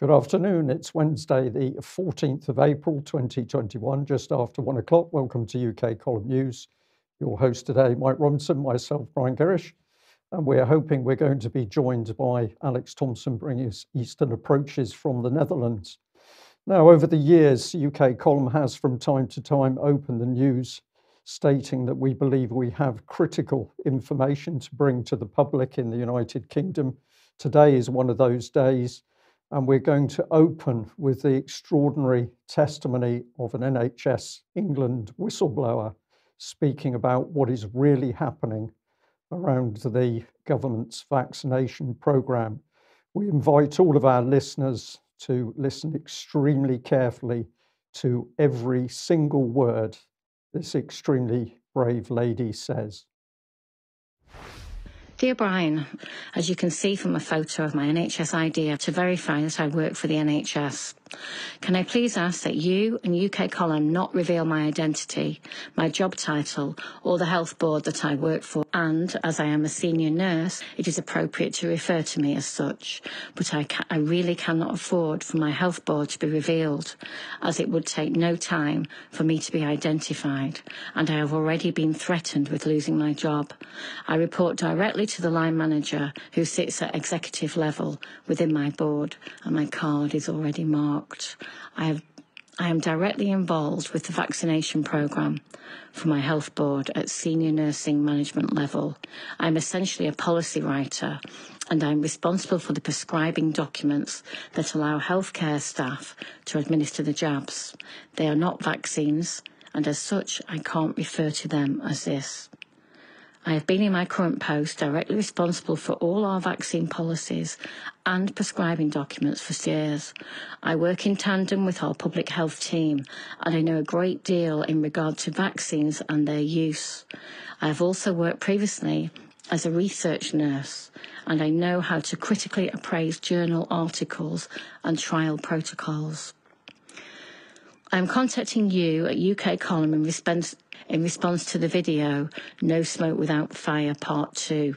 Good afternoon. It's Wednesday, the 14th of April, 2021, just after 1 o'clock. Welcome to UK Column News. Your host today, Mike Robinson, myself, Brian Gerrish, and we're hoping we're going to be joined by Alex Thomson, bringing us Eastern Approaches from the Netherlands. Now, over the years, UK Column has from time to time opened the news stating that we believe we have critical information to bring to the public in the United Kingdom. Today is one of those days, and we're going to open with the extraordinary testimony of an NHS England whistleblower speaking about what is really happening around the government's vaccination programme. We invite all of our listeners to listen extremely carefully to every single word this extremely brave lady says. Dear Brian, as you can see from a photo of my NHS ID to verify that I work for the NHS, can I please ask that you and UK Column not reveal my identity, my job title, or the health board that I work for, and as I am a senior nurse, it is appropriate to refer to me as such, but I really cannot afford for my health board to be revealed, as it would take no time for me to be identified, and I have already been threatened with losing my job. I report directly to the line manager, who sits at executive level within my board, and my card is already marked. I am directly involved with the vaccination programme for my health board at senior nursing management level. I'm essentially a policy writer, and I'm responsible for the prescribing documents that allow healthcare staff to administer the jabs. They are not vaccines, and as such, I can't refer to them as this. I have been in my current post directly responsible for all our vaccine policies and prescribing documents for years. I work in tandem with our public health team, and I know a great deal in regard to vaccines and their use. I have also worked previously as a research nurse, and I know how to critically appraise journal articles and trial protocols. I am contacting you at UK Column in response to the video No Smoke Without Fire Part 2,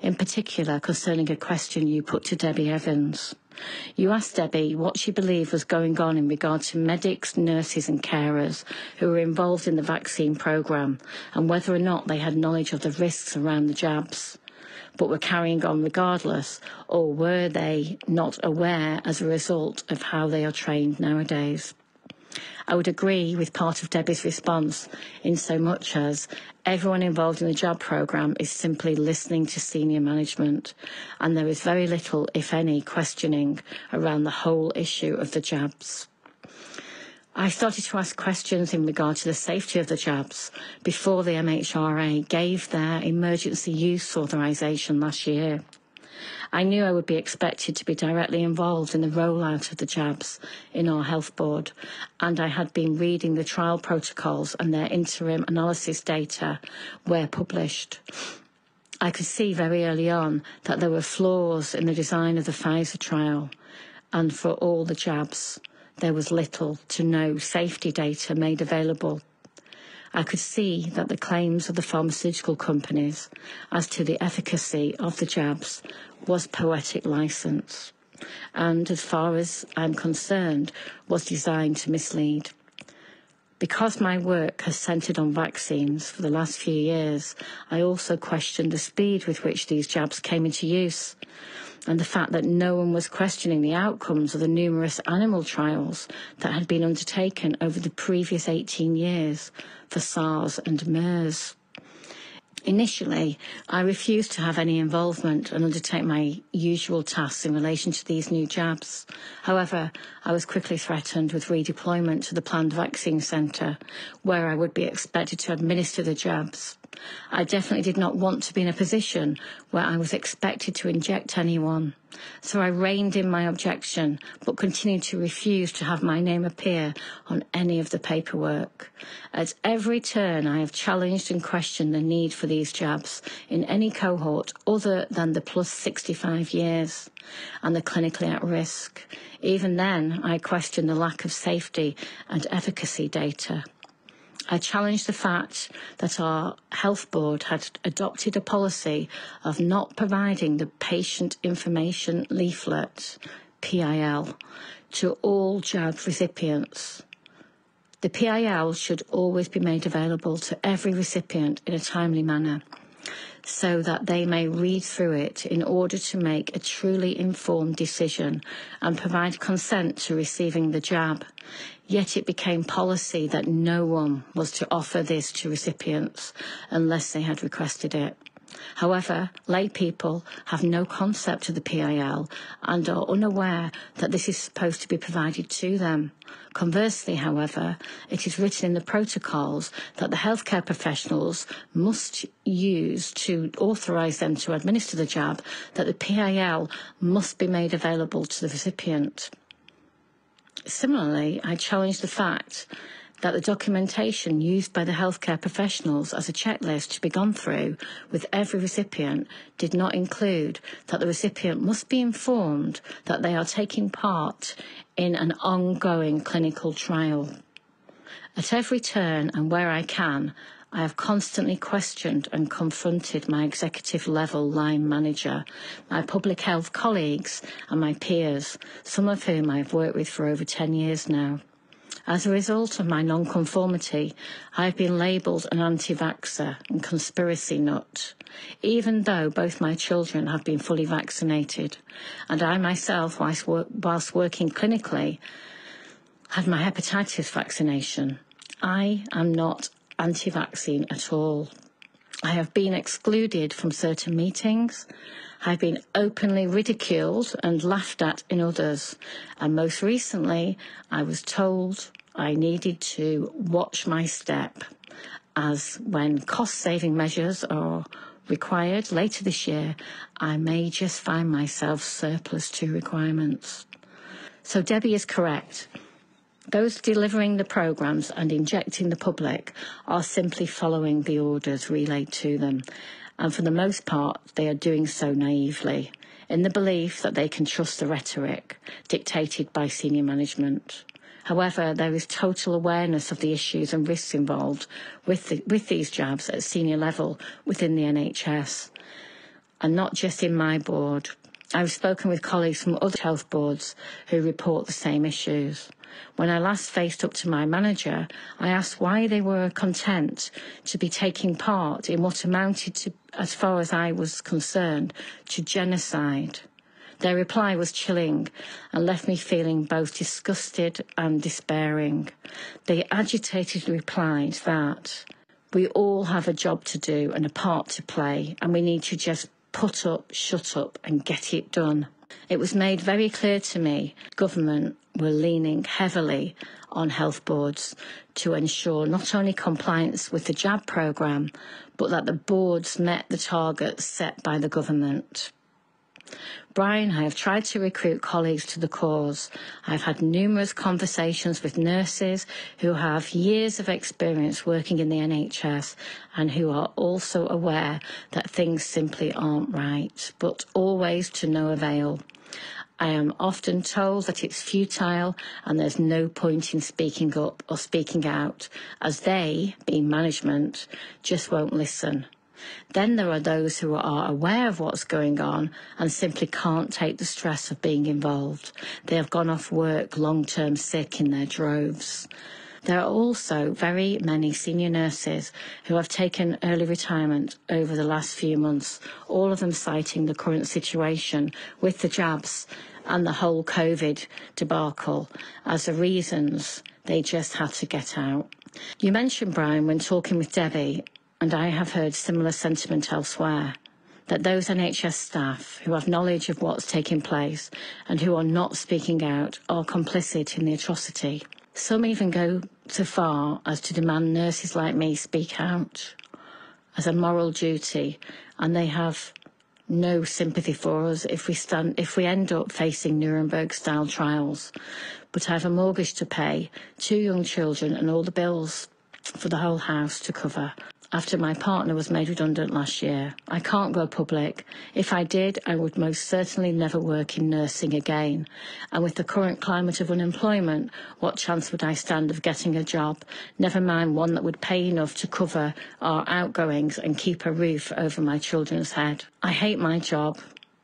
in particular concerning a question you put to Debbie Evans. You asked Debbie what she believed was going on in regard to medics, nurses and carers who were involved in the vaccine programme, and whether or not they had knowledge of the risks around the jabs, but were carrying on regardless, or were they not aware as a result of how they are trained nowadays. I would agree with part of Debbie's response in so much as everyone involved in the jab programme is simply listening to senior management, and there is very little, if any, questioning around the whole issue of the jabs. I started to ask questions in regard to the safety of the jabs before the MHRA gave their emergency use authorisation last year. I knew I would be expected to be directly involved in the rollout of the jabs in our health board, and I had been reading the trial protocols and their interim analysis data were published. I could see very early on that there were flaws in the design of the Pfizer trial, and for all the jabs, there was little to no safety data made available. I could see that the claims of the pharmaceutical companies as to the efficacy of the jabs was poetic license, and as far as I'm concerned, was designed to mislead. Because my work has centred on vaccines for the last few years, I also questioned the speed with which these jabs came into use, and the fact that no one was questioning the outcomes of the numerous animal trials that had been undertaken over the previous 18 years for SARS and MERS. Initially, I refused to have any involvement and undertake my usual tasks in relation to these new jabs. However, I was quickly threatened with redeployment to the planned vaccine centre, where I would be expected to administer the jabs. I definitely did not want to be in a position where I was expected to inject anyone. So I reined in my objection, but continued to refuse to have my name appear on any of the paperwork. At every turn, I have challenged and questioned the need for these jabs in any cohort other than the plus 65 years and the clinically at risk. Even then, I questioned the lack of safety and efficacy data. I challenged the fact that our health board had adopted a policy of not providing the patient information leaflet, PIL to all jab recipients. The PIL should always be made available to every recipient in a timely manner, so that they may read through it in order to make a truly informed decision and provide consent to receiving the jab. Yet it became policy that no one was to offer this to recipients unless they had requested it. However, lay people have no concept of the PIL and are unaware that this is supposed to be provided to them. Conversely, however, it is written in the protocols that the healthcare professionals must use to authorise them to administer the jab, that the PIL must be made available to the recipient. Similarly, I challenge the fact that the documentation used by the healthcare professionals as a checklist to be gone through with every recipient did not include that the recipient must be informed that they are taking part in an ongoing clinical trial. At every turn and where I can, I have constantly questioned and confronted my executive level line manager, my public health colleagues and my peers, some of whom I've worked with for over 10 years now. As a result of my non-conformity, I've been labelled an anti-vaxxer and conspiracy nut, even though both my children have been fully vaccinated, and I myself, whilst working clinically, had my hepatitis vaccination. I am not anti-vaccine at all. I have been excluded from certain meetings. I've been openly ridiculed and laughed at in others. And most recently, I was told I needed to watch my step, as when cost-saving measures are required later this year, I may just find myself surplus to requirements. So Debbie is correct. Those delivering the programmes and injecting the public are simply following the orders relayed to them. And for the most part, they are doing so naively, in the belief that they can trust the rhetoric dictated by senior management. However, there is total awareness of the issues and risks involved with these jabs at senior level within the NHS, and not just in my board. I've spoken with colleagues from other health boards who report the same issues. When I last faced up to my manager, I asked why they were content to be taking part in what amounted to, as far as I was concerned, to genocide. Their reply was chilling and left me feeling both disgusted and despairing. They agitatedly replied that we all have a job to do and a part to play, and we need to just put up, shut up and get it done. It was made very clear to me government were leaning heavily on health boards to ensure not only compliance with the jab programme, but that the boards met the targets set by the government. Brian, I have tried to recruit colleagues to the cause. I've had numerous conversations with nurses who have years of experience working in the NHS and who are also aware that things simply aren't right, but always to no avail. I am often told that it's futile and there's no point in speaking up or speaking out, as they, being management, just won't listen. Then there are those who are aware of what's going on and simply can't take the stress of being involved. They have gone off work long-term sick in their droves. There are also very many senior nurses who have taken early retirement over the last few months, all of them citing the current situation with the jabs and the whole COVID debacle as the reasons they just had to get out. You mentioned, Brian, when talking with Debbie, and I have heard similar sentiment elsewhere, that those NHS staff who have knowledge of what's taking place and who are not speaking out are complicit in the atrocity. Some even go so far as to demand nurses like me speak out as a moral duty, and they have no sympathy for us if we end up facing Nuremberg-style trials. But I have a mortgage to pay, 2 young children and all the bills for the whole house to cover after my partner was made redundant last year. I can't go public. If I did, I would most certainly never work in nursing again. And with the current climate of unemployment, what chance would I stand of getting a job, never mind one that would pay enough to cover our outgoings and keep a roof over my children's head? I hate my job.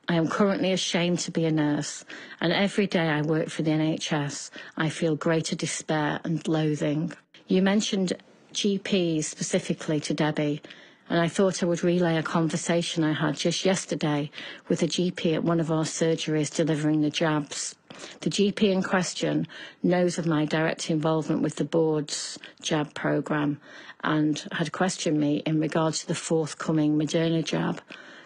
I am currently ashamed to be a nurse, and every day I work for the NHS, I feel greater despair and loathing. You mentioned GPs specifically to Debbie, and I thought I would relay a conversation I had just yesterday with a GP at one of our surgeries delivering the jabs. The GP in question knows of my direct involvement with the board's jab programme and had questioned me in regards to the forthcoming Moderna jab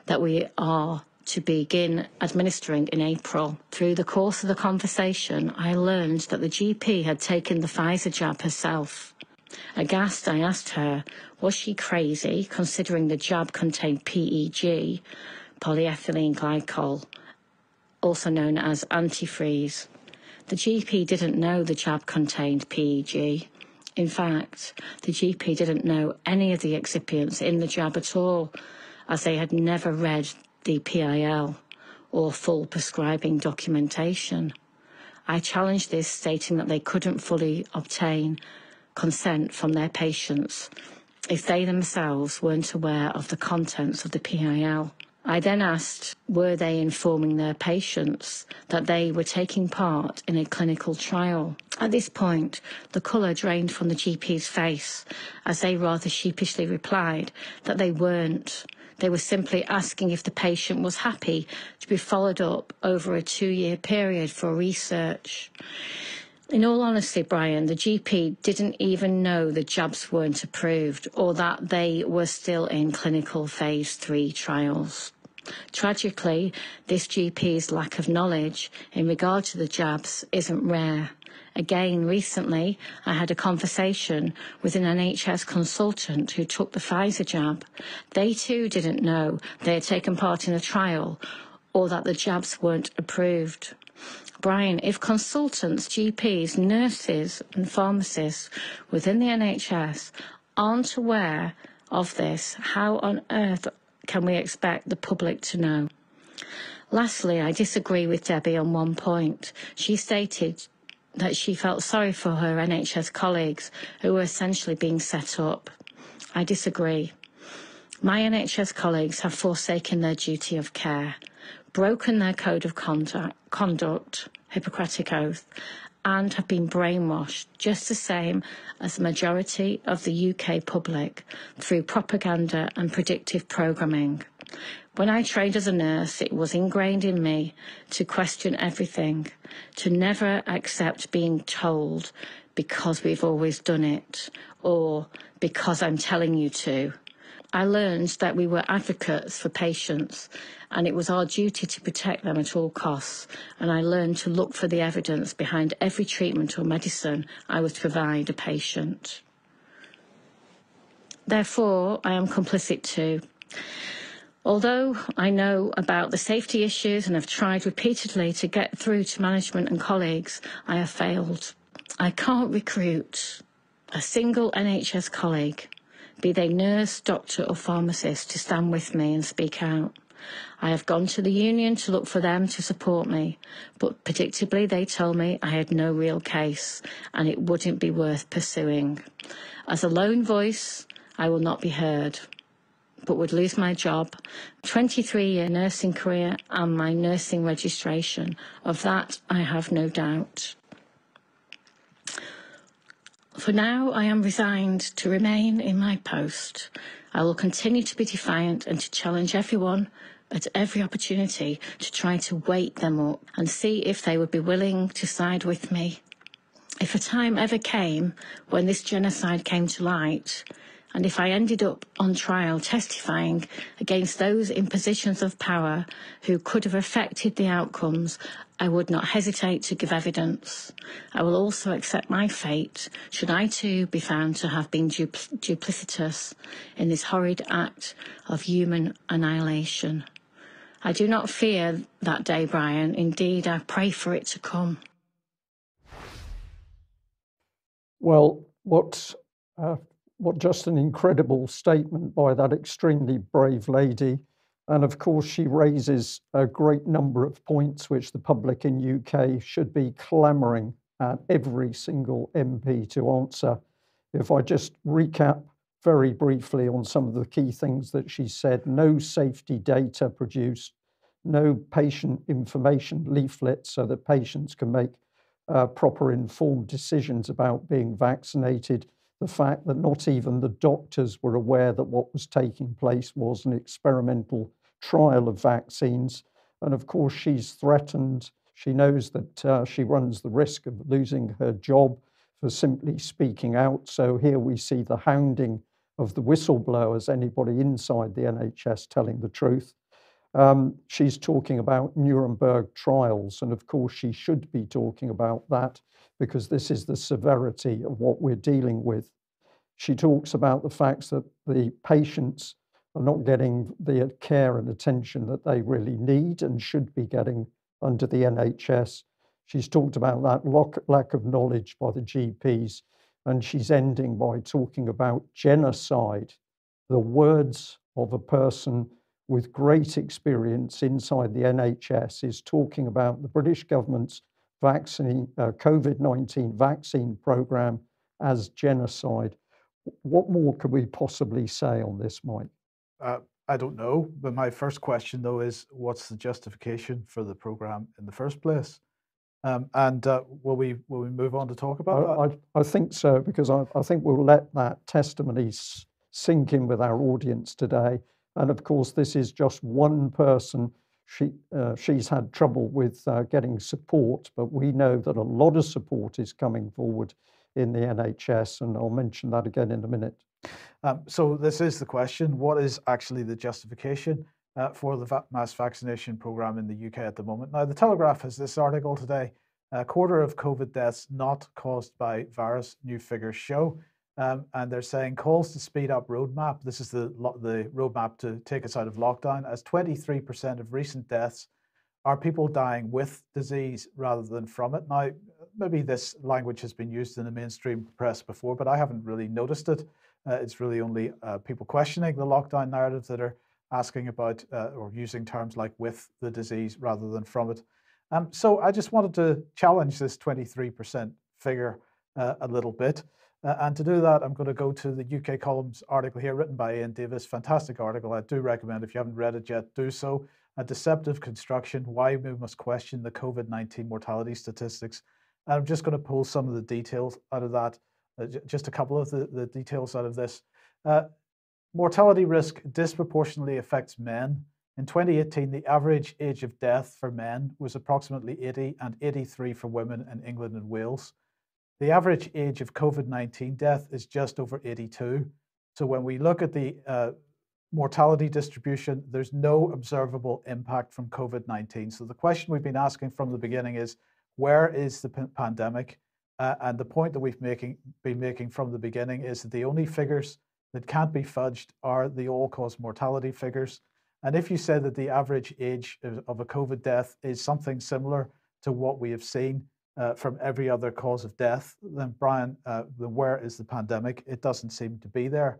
that we are to begin administering in April. Through the course of the conversation, I learned that the GP had taken the Pfizer jab herself. Aghast, I asked her, was she crazy, considering the jab contained PEG, polyethylene glycol, also known as antifreeze. The GP didn't know the jab contained PEG. In fact, the GP didn't know any of the excipients in the jab at all, as they had never read the PIL or full prescribing documentation. I challenged this, stating that they couldn't fully obtain consent from their patients if they themselves weren't aware of the contents of the PIL. I then asked, were they informing their patients that they were taking part in a clinical trial? At this point, the colour drained from the GP's face, as they rather sheepishly replied that they weren't. They were simply asking if the patient was happy to be followed up over a 2-year period for research. In all honesty, Brian, the GP didn't even know the jabs weren't approved or that they were still in clinical phase 3 trials. Tragically, this GP's lack of knowledge in regard to the jabs isn't rare. Again, recently, I had a conversation with an NHS consultant who took the Pfizer jab. They too didn't know they had taken part in a trial or that the jabs weren't approved. Brian, if consultants, GPs, nurses and pharmacists within the NHS aren't aware of this, how on earth can we expect the public to know? Lastly, I disagree with Debbie on one point. She stated that she felt sorry for her NHS colleagues who were essentially being set up. I disagree. My NHS colleagues have forsaken their duty of care, broken their code of conduct, Hippocratic Oath, and have been brainwashed just the same as the majority of the UK public through propaganda and predictive programming. When I trained as a nurse, it was ingrained in me to question everything, to never accept being told because we've always done it, or because I'm telling you to. I learned that we were advocates for patients and it was our duty to protect them at all costs, and I learned to look for the evidence behind every treatment or medicine I was to provide a patient. Therefore, I am complicit too. Although I know about the safety issues and have tried repeatedly to get through to management and colleagues, I have failed. I can't recruit a single NHS colleague, be they nurse, doctor or pharmacist, to stand with me and speak out. I have gone to the union to look for them to support me, but predictably they told me I had no real case and it wouldn't be worth pursuing. As a lone voice, I will not be heard, but would lose my job, 23-year nursing career and my nursing registration. Of that, I have no doubt. For now, I am resigned to remain in my post. I will continue to be defiant and to challenge everyone at every opportunity to try to wake them up and see if they would be willing to side with me. If a time ever came when this genocide came to light, and if I ended up on trial testifying against those in positions of power who could have affected the outcomes, I would not hesitate to give evidence. I will also accept my fate should I too be found to have been duplicitous in this horrid act of human annihilation. I do not fear that day, Brian. Indeed, I pray for it to come. Well, what just an incredible statement by that extremely brave lady. And of course, she raises a great number of points which the public in UK should be clamouring at every single MP to answer. If I just recap very briefly on some of the key things that she said: no safety data produced, no patient information leaflets so that patients can make proper informed decisions about being vaccinated, the fact that not even the doctors were aware that what was taking place was an experimental trial of vaccines. And of course, she's threatened. She knows that she runs the risk of losing her job for simply speaking out. So here we see the hounding of the whistleblowers, anybody inside the NHS telling the truth. She's talking about Nuremberg trials, and of course she should be talking about that because this is the severity of what we're dealing with. She talks about the fact that the patients are not getting the care and attention that they really need and should be getting under the NHS. She's talked about that lack of knowledge by the GPs, and she's ending by talking about genocide, the words of a person with great experience inside the NHS is talking about the British government's COVID-19 vaccine program as genocide. What more could we possibly say on this, Mike? I don't know, but my first question though is, what's the justification for the program in the first place? Will we move on to talk about that? I think so, because I think we'll let that testimony sink in with our audience today. And of course, this is just one person. She's had trouble with getting support, but we know that a lot of support is coming forward in the NHS, and I'll mention that again in a minute. So this is the question: what is actually the justification for the mass vaccination program in the UK at the moment? Now, the Telegraph has this article today: a quarter of COVID deaths not caused by virus, new figures show. And they're saying calls to speed up roadmap. This is the roadmap to take us out of lockdown, as 23% of recent deaths are people dying with disease rather than from it. Now, maybe this language has been used in the mainstream press before, but I haven't really noticed it. It's really only people questioning the lockdown narrative that are asking about or using terms like with the disease rather than from it. So I just wanted to challenge this 23% figure a little bit. And to do that, I'm going to go to the UK Columns article here written by Ian Davis. Fantastic article. I do recommend, if you haven't read it yet, do so. A deceptive construction, why we must question the COVID-19 mortality statistics. And I'm just going to pull some of the details out of that, just a couple of the details out of this. Mortality risk disproportionately affects men. In 2018, the average age of death for men was approximately 80 and 83 for women in England and Wales. The average age of COVID-19 death is just over 82. So when we look at the mortality distribution, there's no observable impact from COVID-19. So the question we've been asking from the beginning is, where is the pandemic? And the point that we've been making from the beginning is that the only figures that can't be fudged are the all-cause mortality figures. And if you say that the average age of a COVID death is something similar to what we have seen from every other cause of death, then Brian, where is the pandemic? It doesn't seem to be there.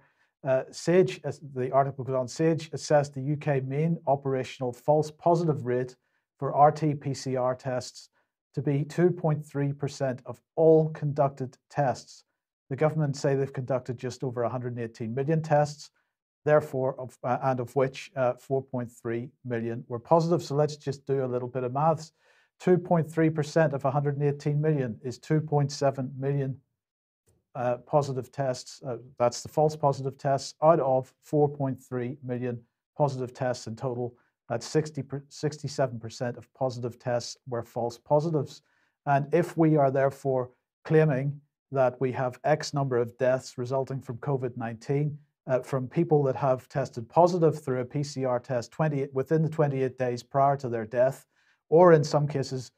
SAGE, as the article goes on, SAGE assessed the UK main operational false positive rate for RT-PCR tests to be 2.3% of all conducted tests. The government say they've conducted just over 118 million tests, therefore, of which 4.3 million were positive. So let's just do a little bit of maths. 2.3% of 118 million is 2.7 million positive tests. That's the false positive tests out of 4.3 million positive tests in total. That's 67% of positive tests were false positives. And if we are therefore claiming that we have X number of deaths resulting from COVID-19 from people that have tested positive through a PCR test within the 28 days prior to their death, or in some cases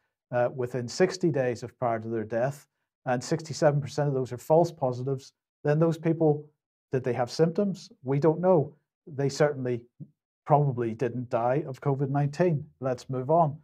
within 60 days prior to their death, and 67% of those are false positives, then those people, did they have symptoms? We don't know. They certainly probably didn't die of COVID-19. Let's move on.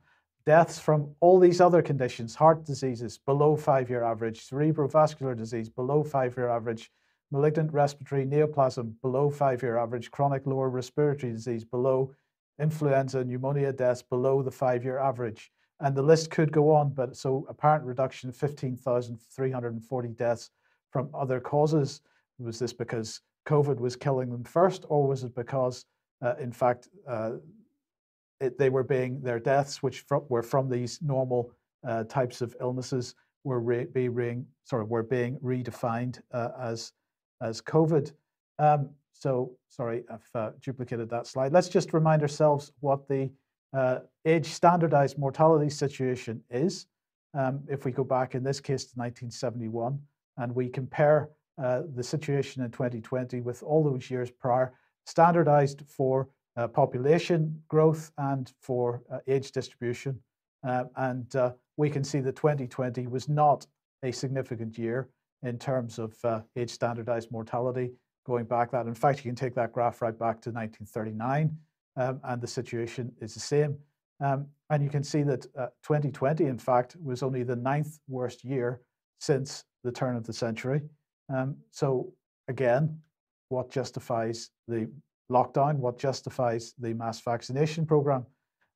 Deaths from all these other conditions: heart diseases below 5-year average, cerebrovascular disease below 5-year average, malignant respiratory neoplasm below 5-year average, chronic lower respiratory disease below, influenza, pneumonia deaths below the 5-year average. And the list could go on, but so apparent reduction of 15,340 deaths from other causes. Was this because COVID was killing them first, or was it because, in fact, their deaths, which were from these normal types of illnesses, were being redefined as COVID. So sorry, I've duplicated that slide. Let's just remind ourselves what the age standardized mortality situation is. If we go back in this case to 1971 and we compare the situation in 2020 with all those years prior, standardized for population growth and for age distribution. We can see that 2020 was not a significant year in terms of age standardized mortality going back that. In fact, you can take that graph right back to 1939 and the situation is the same. And you can see that 2020, in fact, was only the 9th worst year since the turn of the century. So again, what justifies the lockdown? What justifies the mass vaccination program?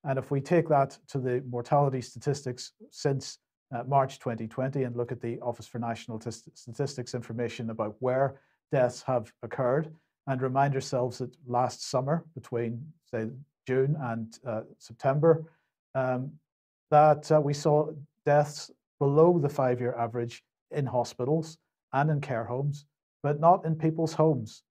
And if we take that to the mortality statistics since March 2020 and look at the Office for National Statistics information about where deaths have occurred, and remind ourselves that last summer, between say June and September, that we saw deaths below the 5-year average in hospitals and in care homes, but not in people's homes.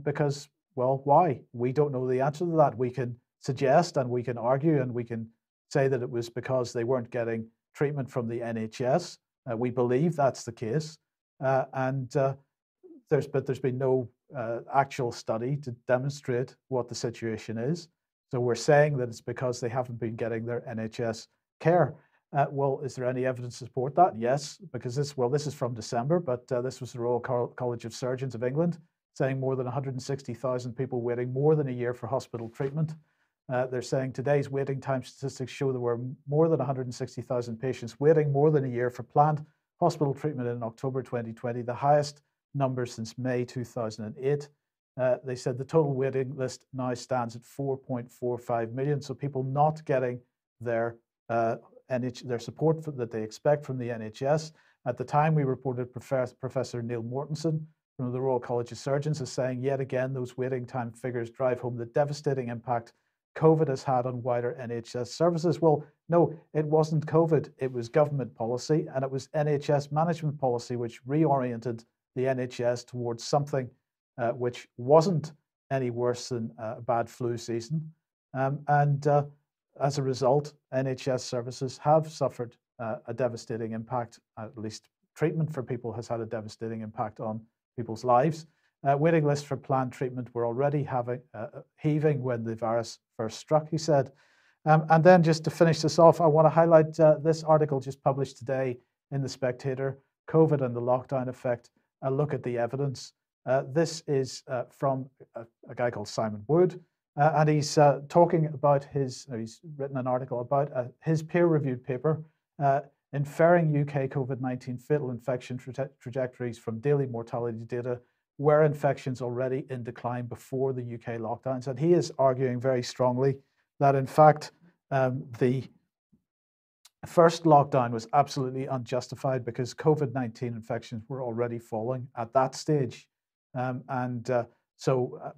Because, well, why? We don't know the answer to that. We can suggest and we can argue and we can say that it was because they weren't getting treatment from the NHS. We believe that's the case. There's been no actual study to demonstrate what the situation is. So we're saying that it's because they haven't been getting their NHS care. Well, is there any evidence to support that? Yes, because this is from December, but this was the Royal College of Surgeons of England saying more than 160,000 people waiting more than a year for hospital treatment. They're saying today's waiting time statistics show there were more than 160,000 patients waiting more than a year for planned hospital treatment in October 2020, the highest number since May 2008. They said the total waiting list now stands at 4.45 million. So people not getting their support that they expect from the NHS. At the time, we reported Professor Neil Mortensen from the Royal College of Surgeons is saying yet again those waiting time figures drive home the devastating impact COVID has had on wider NHS services. Well, no, it wasn't COVID. It was government policy, and it was NHS management policy which reoriented the NHS towards something which wasn't any worse than a bad flu season. As a result, NHS services have suffered a devastating impact, at least treatment for people has had a devastating impact on people's lives. Waiting lists for planned treatment were already heaving when the virus first struck, he said. And then just to finish this off, I want to highlight this article just published today in The Spectator, COVID and the Lockdown Effect, a look at the evidence. This is from a guy called Simon Wood, and he's talking about he's written an article about his peer-reviewed paper, inferring UK COVID-19 fatal infection trajectories from daily mortality data, were infections already in decline before the UK lockdowns. And he is arguing very strongly that, in fact, the first lockdown was absolutely unjustified because COVID-19 infections were already falling at that stage. So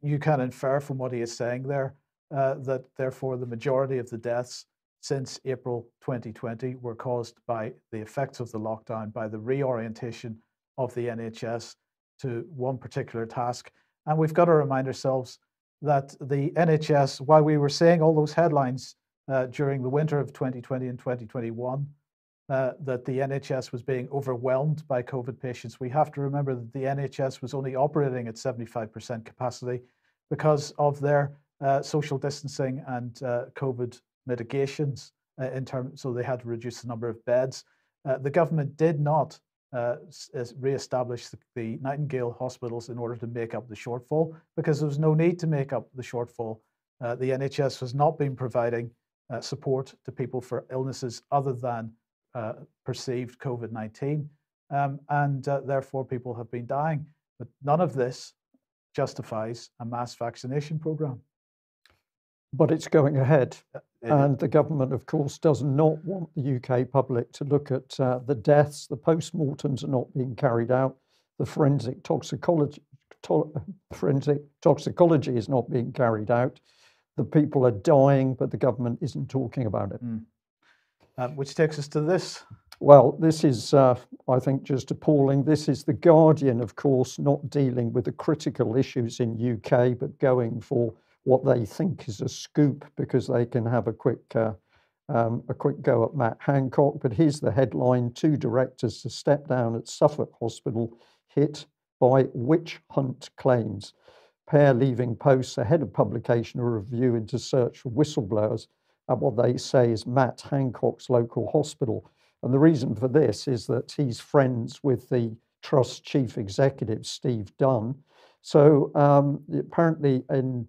you can infer from what he is saying there that therefore the majority of the deaths since April 2020 were caused by the effects of the lockdown, by the reorientation of the NHS to one particular task. And we've got to remind ourselves that the NHS, while we were saying all those headlines during the winter of 2020 and 2021, that the NHS was being overwhelmed by COVID patients, we have to remember that the NHS was only operating at 75% capacity because of their social distancing and COVID mitigations so they had to reduce the number of beds. The government did not re-establish the Nightingale hospitals in order to make up the shortfall because there was no need to make up the shortfall. The NHS has not been providing support to people for illnesses other than perceived COVID-19, and therefore people have been dying. But none of this justifies a mass vaccination program. But it's going ahead. And the government, of course, does not want the UK public to look at the deaths. The post-mortems are not being carried out. The forensic toxicology is not being carried out. The people are dying, but the government isn't talking about it. Which takes us to this. Well, this is, I think, just appalling. This is The Guardian, of course, not dealing with the critical issues in UK, but going for what they think is a scoop because they can have a quick go at Matt Hancock. But here's the headline: 2 directors to step down at Suffolk Hospital hit by witch hunt claims. Pair leaving posts ahead of publication of a review into search for whistleblowers at what they say is Matt Hancock's local hospital. And the reason for this is that he's friends with the Trust Chief Executive, Steve Dunn. So apparently in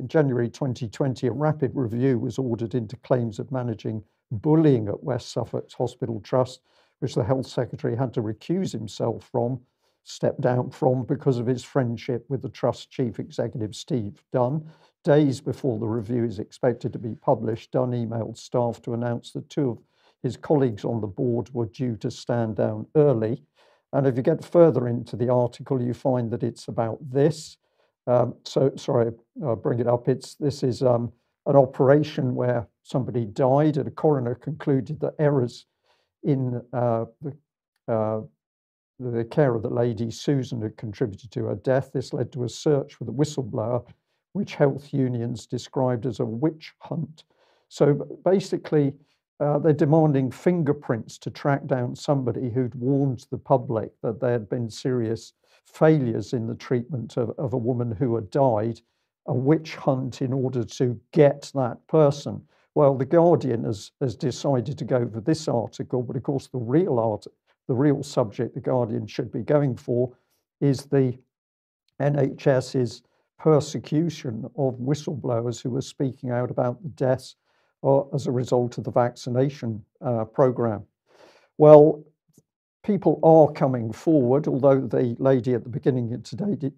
January 2020, a rapid review was ordered into claims of managing bullying at West Suffolk Hospital Trust, which the Health Secretary had to recuse himself from, step down from, because of his friendship with the Trust Chief Executive, Steve Dunn. Days before the review is expected to be published, Dunn emailed staff to announce that 2 of his colleagues on the board were due to stand down early. And if you get further into the article, you find that it's about this. Sorry, I'll bring it up. This is an operation where somebody died, and a coroner concluded that errors in the care of the lady Susan had contributed to her death. This led to a search for the whistleblower, which health unions described as a witch hunt. So basically, they're demanding fingerprints to track down somebody who'd warned the public that there had been serious failures in the treatment of a woman who had died, a witch hunt in order to get that person. Well, The Guardian has decided to go for this article, but of course the real subject The Guardian should be going for is the NHS's persecution of whistleblowers who are speaking out about the deaths as a result of the vaccination program. Well, people are coming forward, although the lady at the beginning of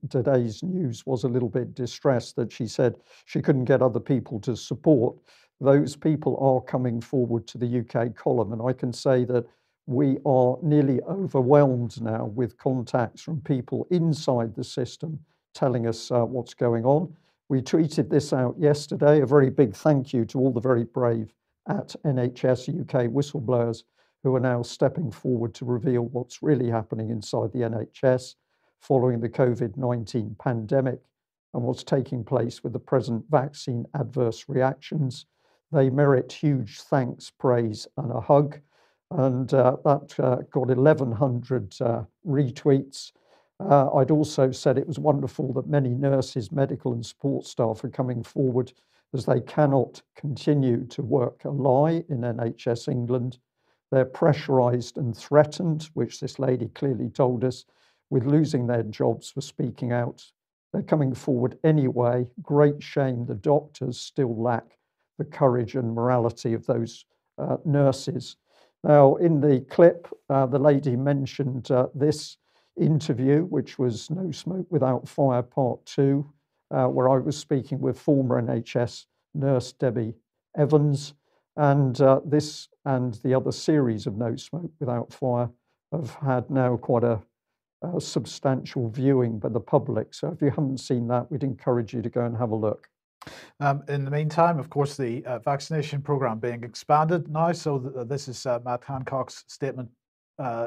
today's news was a little bit distressed that she said she couldn't get other people to support. Those people are coming forward to the UK column, and I can say that we are nearly overwhelmed now with contacts from people inside the system telling us what's going on. We tweeted this out yesterday. A very big thank you to all the very brave at NHS UK whistleblowers who are now stepping forward to reveal what's really happening inside the NHS following the COVID-19 pandemic and what's taking place with the present vaccine adverse reactions. They merit huge thanks, praise, and a hug. And that got 1,100 retweets. I'd also said it was wonderful that many nurses, medical and support staff are coming forward as they cannot continue to work a lie in NHS England. They're pressurised and threatened, which this lady clearly told us, with losing their jobs for speaking out. They're coming forward anyway. Great shame the doctors still lack the courage and morality of those nurses. Now, in the clip, the lady mentioned this interview, which was No Smoke Without Fire Part 2, where I was speaking with former NHS nurse Debbie Evans, and this and the other series of No Smoke Without Fire have had now quite a substantial viewing by the public. So if you haven't seen that, we'd encourage you to go and have a look. In the meantime, of course, the vaccination program being expanded now. So this is Matt Hancock's statement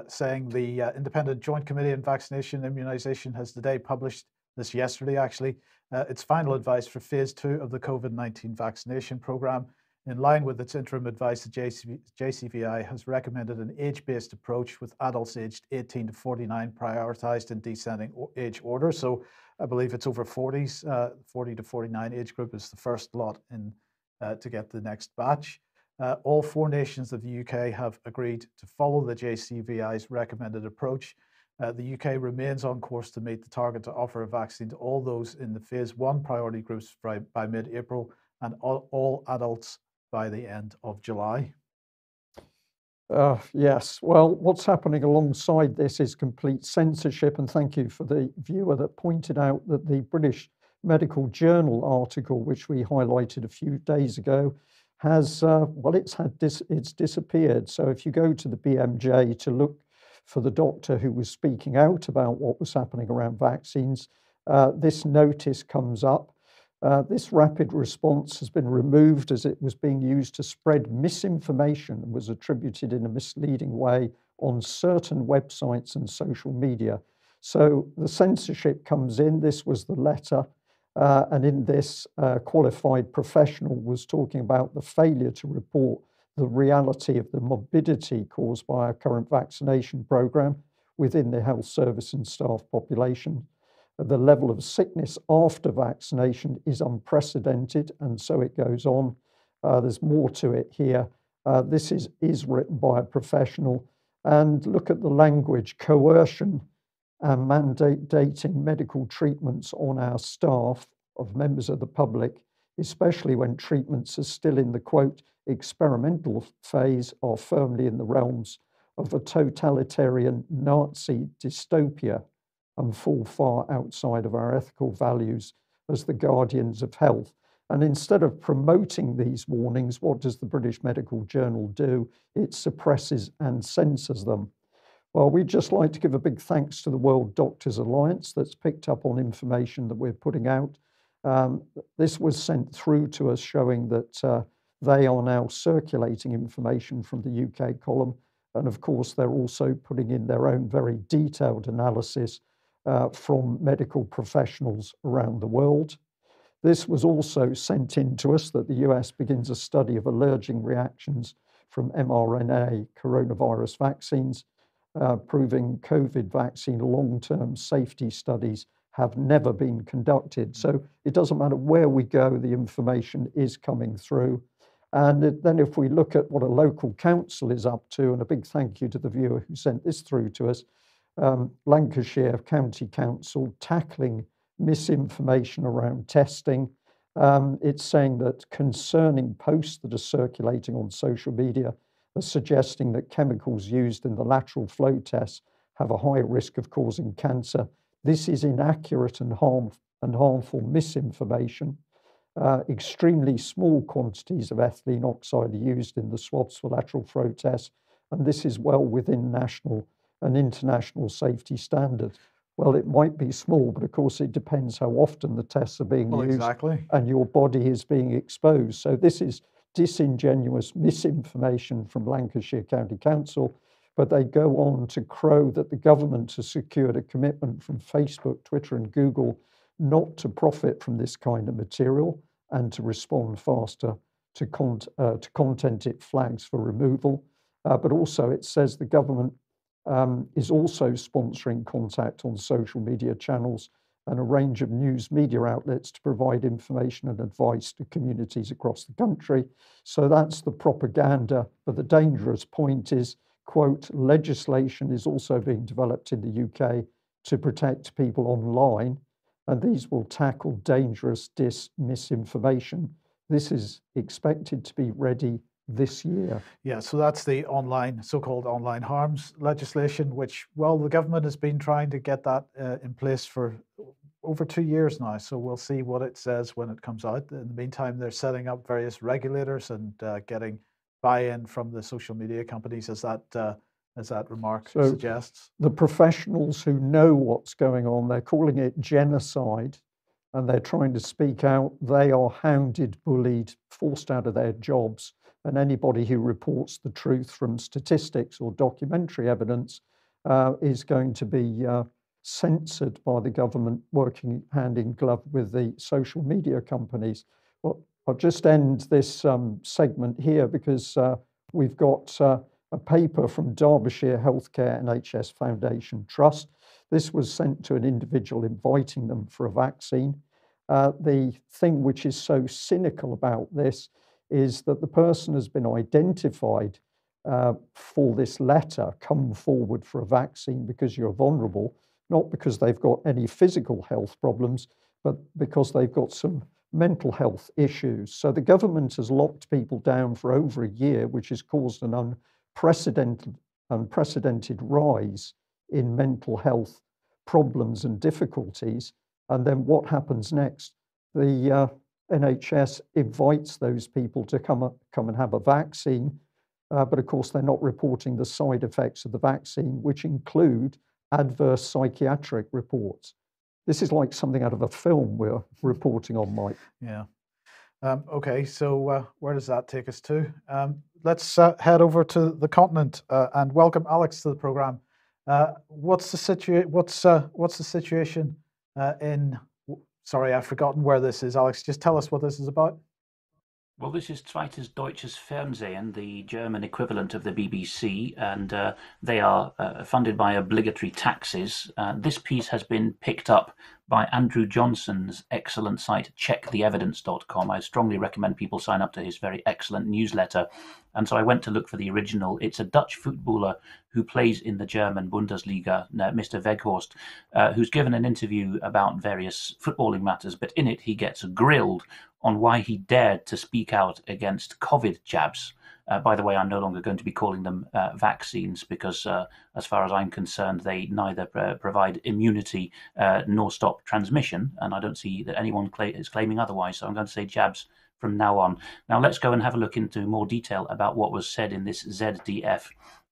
saying the Independent Joint Committee on Vaccination and Immunisation has today published this yesterday, actually, its final advice for phase 2 of the COVID-19 vaccination program. In line with its interim advice, the JCVI has recommended an age-based approach with adults aged 18 to 49 prioritised in descending age order. So I believe it's over 40s, 40 to 49 age group is the first lot in to get the next batch. All 4 nations of the UK have agreed to follow the JCVI's recommended approach. The UK remains on course to meet the target to offer a vaccine to all those in the phase 1 priority groups by mid-April and all adults by the end of July. Yes, well, what's happening alongside this is complete censorship, and thank you for the viewer that pointed out that the British Medical Journal article, which we highlighted a few days ago, has, well, it's disappeared. So if you go to the BMJ to look for the doctor who was speaking out about what was happening around vaccines, this notice comes up. This rapid response has been removed as it was being used to spread misinformation and was attributed in a misleading way on certain websites and social media. So the censorship comes in. This was the letter. And in this, qualified professional was talking about the failure to report the reality of the morbidity caused by our current vaccination program within the health service and staff population. The level of sickness after vaccination is unprecedented, and so it goes on. There's more to it here. This is written by a professional. And look at the language: coercion and mandating medical treatments on our staff of members of the public, especially when treatments are still in the, quote, experimental phase, are firmly in the realms of a totalitarian Nazi dystopia and fall far outside of our ethical values as the guardians of health. And instead of promoting these warnings, what does the British Medical Journal do? It suppresses and censors them. Well, we'd just like to give a big thanks to the World Doctors Alliance that's picked up on information that we're putting out. This was sent through to us showing that they are now circulating information from the UK column. And of course, they're also putting in their own very detailed analysis from medical professionals around the world. This was also sent in to us that the US begins a study of allergic reactions from mRNA coronavirus vaccines, proving COVID vaccine long-term safety studies have never been conducted. So it doesn't matter where we go, the information is coming through. And then if we look at what a local council is up to, and a big thank you to the viewer who sent this through to us, Lancashire County Council tackling misinformation around testing. It's saying that concerning posts that are circulating on social media are suggesting that chemicals used in the lateral flow tests have a high risk of causing cancer. This is inaccurate and harmful misinformation. Extremely small quantities of ethylene oxide are used in the swabs for lateral flow tests, and this is well within national and international safety standards. Well, it might be small, but of course it depends how often the tests are being used. Exactly. And your body is being exposed. So this is disingenuous misinformation from Lancashire County Council, but they go on to crow that the government has secured a commitment from Facebook, Twitter and Google not to profit from this kind of material and to respond faster to content it flags for removal. But also it says the government is also sponsoring contact on social media channels and a range of news media outlets to provide information and advice to communities across the country. So that's the propaganda. But the dangerous point is, quote, legislation is also being developed in the UK to protect people online, and these will tackle dangerous misinformation. This is expected to be ready this year. Yeah, so that's the so-called online harms legislation, which, well, the government has been trying to get that in place for over 2 years now. So we'll see what it says when it comes out. In the meantime, they're setting up various regulators and getting buy-in from the social media companies, as that remark suggests. The professionals who know what's going on, they're calling it genocide, and they're trying to speak out. They are hounded, bullied, forced out of their jobs. And anybody who reports the truth from statistics or documentary evidence is going to be censored by the government, working hand in glove with the social media companies. Well, I'll just end this segment here because we've got a paper from Derbyshire Healthcare NHS Foundation Trust. This was sent to an individual inviting them for a vaccine. The thing which is so cynical about this is that the person has been identified for this letter, come forward for a vaccine because you're vulnerable, not because they've got any physical health problems, but because they've got some mental health issues. So the government has locked people down for over a year, which has caused an unprecedented rise in mental health problems and difficulties. And then what happens next? The NHS invites those people to come and have a vaccine, but of course they're not reporting the side effects of the vaccine, which include adverse psychiatric reports. This is like something out of a film we're reporting on, Mike. Yeah. Okay, so where does that take us to? Let's head over to the continent and welcome Alex to the program. What's the situation in? Sorry, I've forgotten where this is. Alex, just tell us what this is about. Well, this is Zweites Deutsches Fernsehen, the German equivalent of the BBC, and they are funded by obligatory taxes. This piece has been picked up by Andrew Johnson's excellent site, checktheevidence.com. I strongly recommend people sign up to his very excellent newsletter. And so I went to look for the original. It's a Dutch footballer who plays in the German Bundesliga, Mr. Weghorst, who's given an interview about various footballing matters, but in it he gets grilled on why he dared to speak out against COVID jabs. By the way, I'm no longer going to be calling them vaccines because, as far as I'm concerned, they neither provide immunity nor stop transmission, and I don't see that anyone is claiming otherwise, so I'm going to say jabs from now on. Now let's go and have a look into more detail about what was said in this ZDF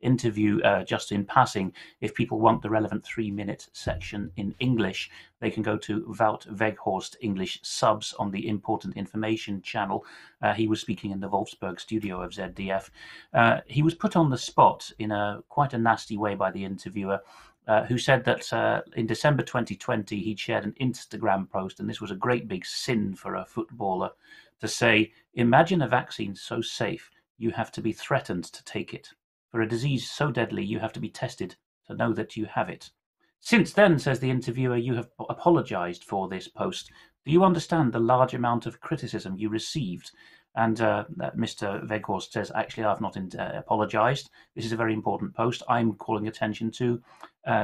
interview, just in passing. If people want the relevant 3-minute section in English, they can go to Wout Weghorst English subs on the Important Information channel. He was speaking in the Wolfsburg studio of ZDF. He was put on the spot in quite a nasty way by the interviewer, who said that in December 2020 he'd shared an Instagram post, and this was a great big sin for a footballer, to say, imagine a vaccine so safe you have to be threatened to take it. For a disease so deadly you have to be tested to know that you have it. Since then, says the interviewer, you have apologized for this post. Do you understand the large amount of criticism you received? And Mr. Weghorst says, actually, I've not apologized. This is a very important post. I'm calling attention to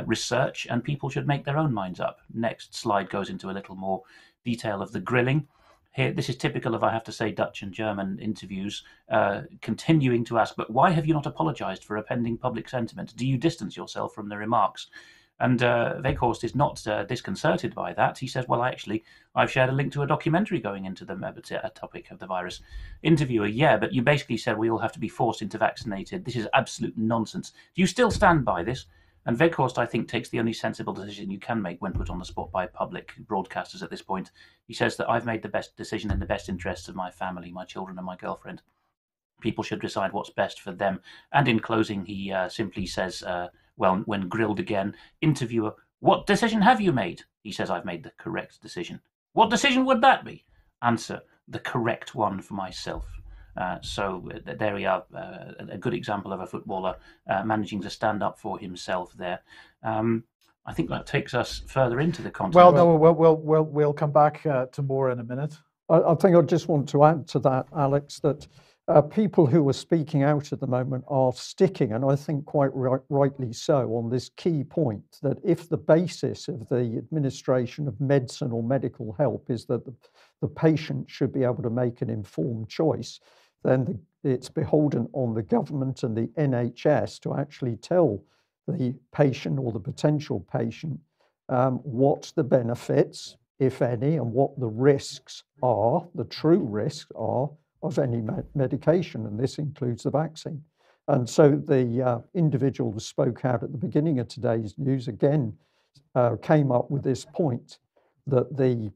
research, and people should make their own minds up. Next slide goes into a little more detail of the grilling. Here, this is typical of, I have to say, Dutch and German interviews, continuing to ask, but why have you not apologized for offending public sentiment? Do you distance yourself from the remarks? And Weghorst is not disconcerted by that. He says, well, actually, I've shared a link to a documentary going into the topic of the virus. Interviewer, yeah, but you basically said we all have to be forced into vaccinated. This is absolute nonsense. Do you still stand by this? And Weghorst, I think, takes the only sensible decision you can make when put on the spot by public broadcasters at this point. He says that I've made the best decision in the best interests of my family, my children and my girlfriend. People should decide what's best for them. And in closing, he simply says, well, when grilled again, interviewer, what decision have you made? He says, I've made the correct decision. What decision would that be? Answer, the correct one for myself. So there we are, a good example of a footballer managing to stand up for himself there. I think that takes us further into the content. Well, no, we'll come back to more in a minute. I think I just want to add to that, Alex, that people who are speaking out at the moment are sticking, and I think quite rightly so, on this key point that if the basis of the administration of medicine or medical help is that the patient should be able to make an informed choice, then it's beholden on the government and the NHS to actually tell the patient or the potential patient what the benefits, if any, and what the risks are, the true risks are, of any medication, and this includes the vaccine. And so the individual who spoke out at the beginning of today's news again came up with this point that the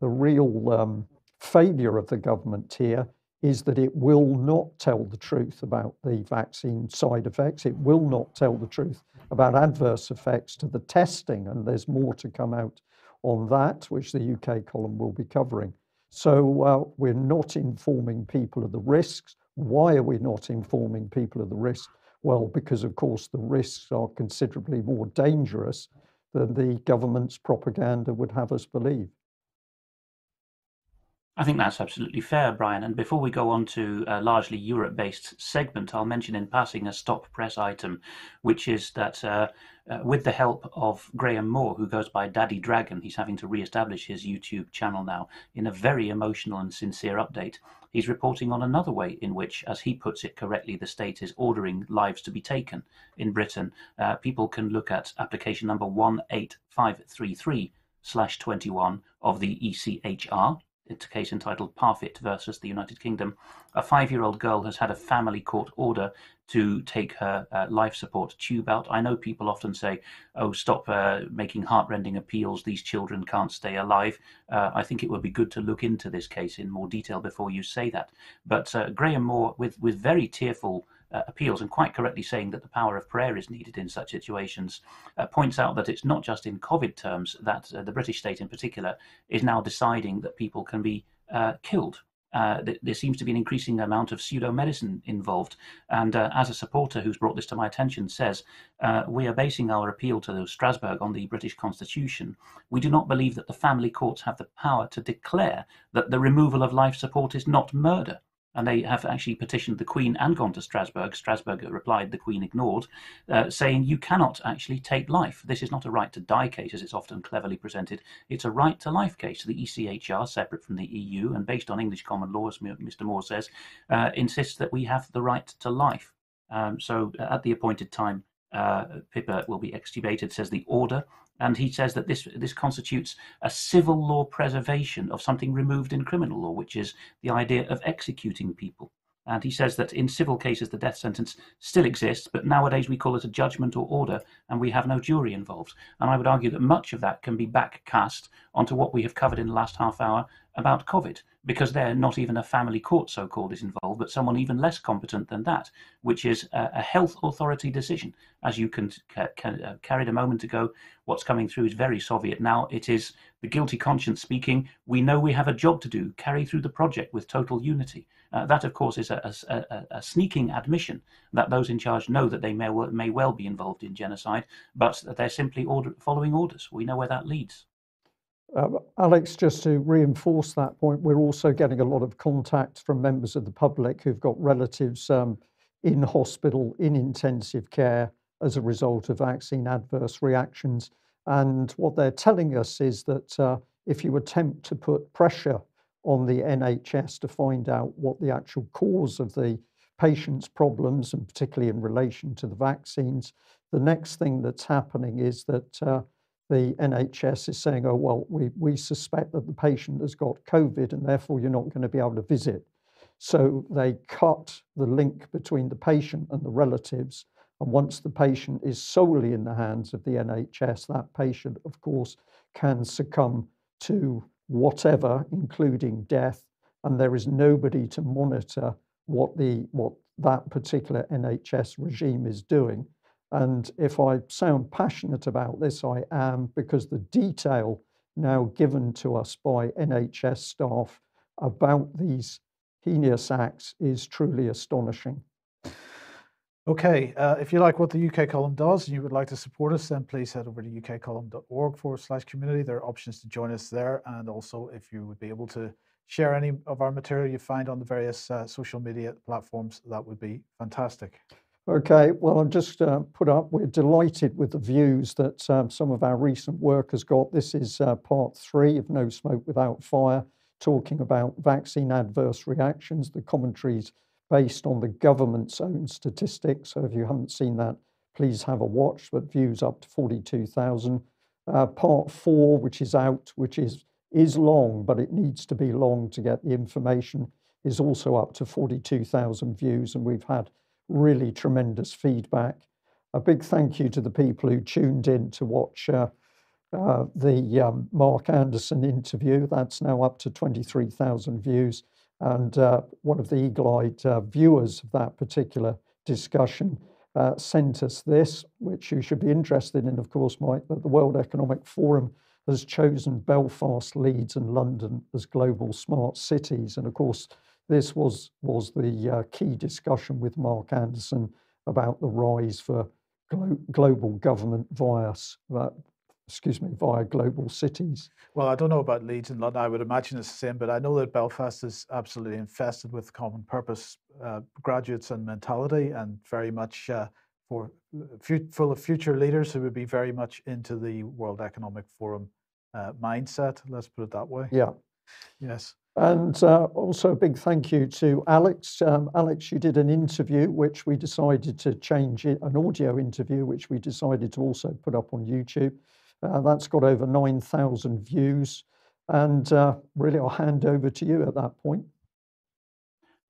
real failure of the government here is that it will not tell the truth about the vaccine side effects. It will not tell the truth about adverse effects to the testing, and there's more to come out on that, which the UK column will be covering. So we're not informing people of the risks. Why are we not informing people of the risks? Well, because of course the risks are considerably more dangerous than the government's propaganda would have us believe. I think that's absolutely fair, Brian. And before we go on to a largely Europe-based segment, I'll mention in passing a stop press item, which is that with the help of Graham Moore, who goes by Daddy Dragon, he's having to re-establish his YouTube channel now, in a very emotional and sincere update. He's reporting on another way in which, as he puts it correctly, the state is ordering lives to be taken in Britain. People can look at application number 18533/21 of the ECHR. It's a case entitled Parfit versus the United Kingdom. A 5-year-old girl has had a family court order to take her life support tube out. I know people often say, oh, stop making heartrending appeals. These children can't stay alive. I think it would be good to look into this case in more detail before you say that. But Graham Moore, with very tearful appeals, and quite correctly saying that the power of prayer is needed in such situations, points out that it's not just in COVID terms that the British state in particular is now deciding that people can be killed. There seems to be an increasing amount of pseudo-medicine involved. And as a supporter who's brought this to my attention says, we are basing our appeal to Strasbourg on the British Constitution. We do not believe that the family courts have the power to declare that the removal of life support is not murder. And they have actually petitioned the Queen and gone to Strasbourg. Strasbourg replied, the Queen ignored, saying you cannot actually take life. This is not a right to die case, as it's often cleverly presented. It's a right to life case. The ECHR, separate from the EU and based on English common law, as Mr. Moore says, insists that we have the right to life. So at the appointed time, Pippa will be extubated, says the order. And he says that this constitutes a civil law preservation of something removed in criminal law, which is the idea of executing people. And he says that in civil cases, the death sentence still exists, but nowadays we call it a judgment or order, and we have no jury involved. And I would argue that much of that can be backcast onto what we have covered in the last half hour about COVID, because there not even a family court, so-called, is involved, but someone even less competent than that, which is a health authority decision. As you carried a moment ago, what's coming through is very Soviet now. It is the guilty conscience speaking. We know we have a job to do. Carry through the project with total unity. That, of course, is a sneaking admission that those in charge know that they may well be involved in genocide, but that they're simply following orders. We know where that leads. Alex, just to reinforce that point, we're also getting a lot of contact from members of the public who've got relatives in hospital, in intensive care as a result of vaccine adverse reactions. And what they're telling us is that if you attempt to put pressure on the NHS to find out what the actual cause of the patient's problems, and particularly in relation to the vaccines, the next thing that's happening is that the NHS is saying, oh, well, we suspect that the patient has got COVID and therefore you're not going to be able to visit. So they cut the link between the patient and the relatives. And once the patient is solely in the hands of the NHS, that patient, of course, can succumb to whatever, including death. And there is nobody to monitor what that particular NHS regime is doing. And if I sound passionate about this, I am, because the detail now given to us by NHS staff about these heinous acts is truly astonishing. Okay, if you like what the UK column does and you would like to support us, then please head over to ukcolumn.org/community. There are options to join us there. And also, if you would be able to share any of our material you find on the various social media platforms, that would be fantastic. Okay, well, I've just put up, we're delighted with the views that some of our recent work has got. This is part 3 of No Smoke Without Fire, talking about vaccine adverse reactions. The commentaries based on the government's own statistics. So if you haven't seen that, please have a watch, but views up to 42,000. Part 4, which is out, which is long, but it needs to be long to get the information, is also up to 42,000 views, and we've had really tremendous feedback. A big thank you to the people who tuned in to watch the Mark Anderson interview. That's now up to 23,000 views. And one of the eagle-eyed viewers of that particular discussion sent us this, which you should be interested in, of course, Mike, that the World Economic Forum has chosen Belfast, Leeds and London as global smart cities. And of course, this was the key discussion with Mark Anderson about the rise for global government via global cities. Well, I don't know about Leeds and London. I would imagine it's the same, but I know that Belfast is absolutely infested with common purpose graduates and mentality, and very much full of future leaders who would be very much into the World Economic Forum mindset. Let's put it that way. Yeah. Yes. And also a big thank you to Alex. Alex, you did an interview, which we decided to change it, an audio interview, which we decided to also put up on YouTube. That's got over 9,000 views. And really, I'll hand over to you at that point.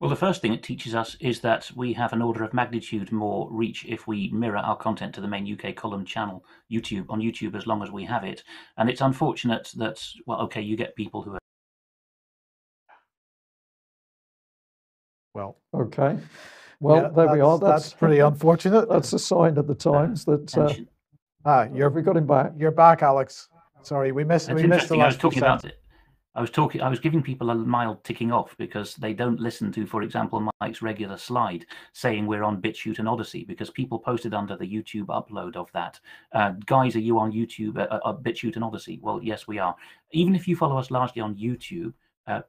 Well, the first thing it teaches us is that we have an order of magnitude more reach if we mirror our content to the main UK column channel, on YouTube, as long as we have it. And it's unfortunate that, well, okay, you get people who are... Well, okay. Well, yeah, there we are. That's pretty unfortunate. That's a sign of the times that... have we got him back? You're back, Alex. Sorry, we missed the last I was talking about it. I was giving people a mild ticking off because they don't listen to, for example, Mike's regular slide saying we're on BitChute and Odyssey, because people posted under the YouTube upload of that, guys, are you on YouTube, BitChute and Odyssey? Well, yes, we are. Even if you follow us largely on YouTube,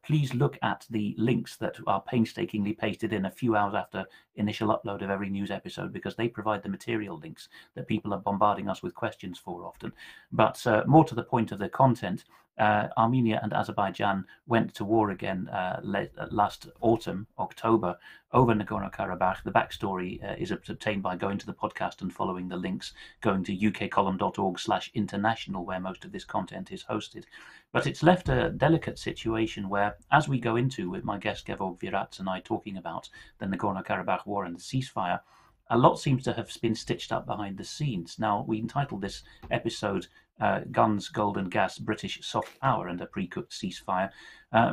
please look at the links that are painstakingly pasted in a few hours after initial upload of every news episode, because they provide the material links that people are bombarding us with questions for often. But more to the point of the content, Armenia and Azerbaijan went to war again last autumn, October, over Nagorno-Karabakh. The backstory is obtained by going to the podcast and following the links, going to ukcolumn.org/international, where most of this content is hosted. But it's left a delicate situation where, as we go into, with my guest Gevorg Virats and I talking about the Nagorno-Karabakh war and the ceasefire, a lot seems to have been stitched up behind the scenes. Now, we entitled this episode Guns, Gold and Gas, British Soft Power and a Pre-Cooked Ceasefire,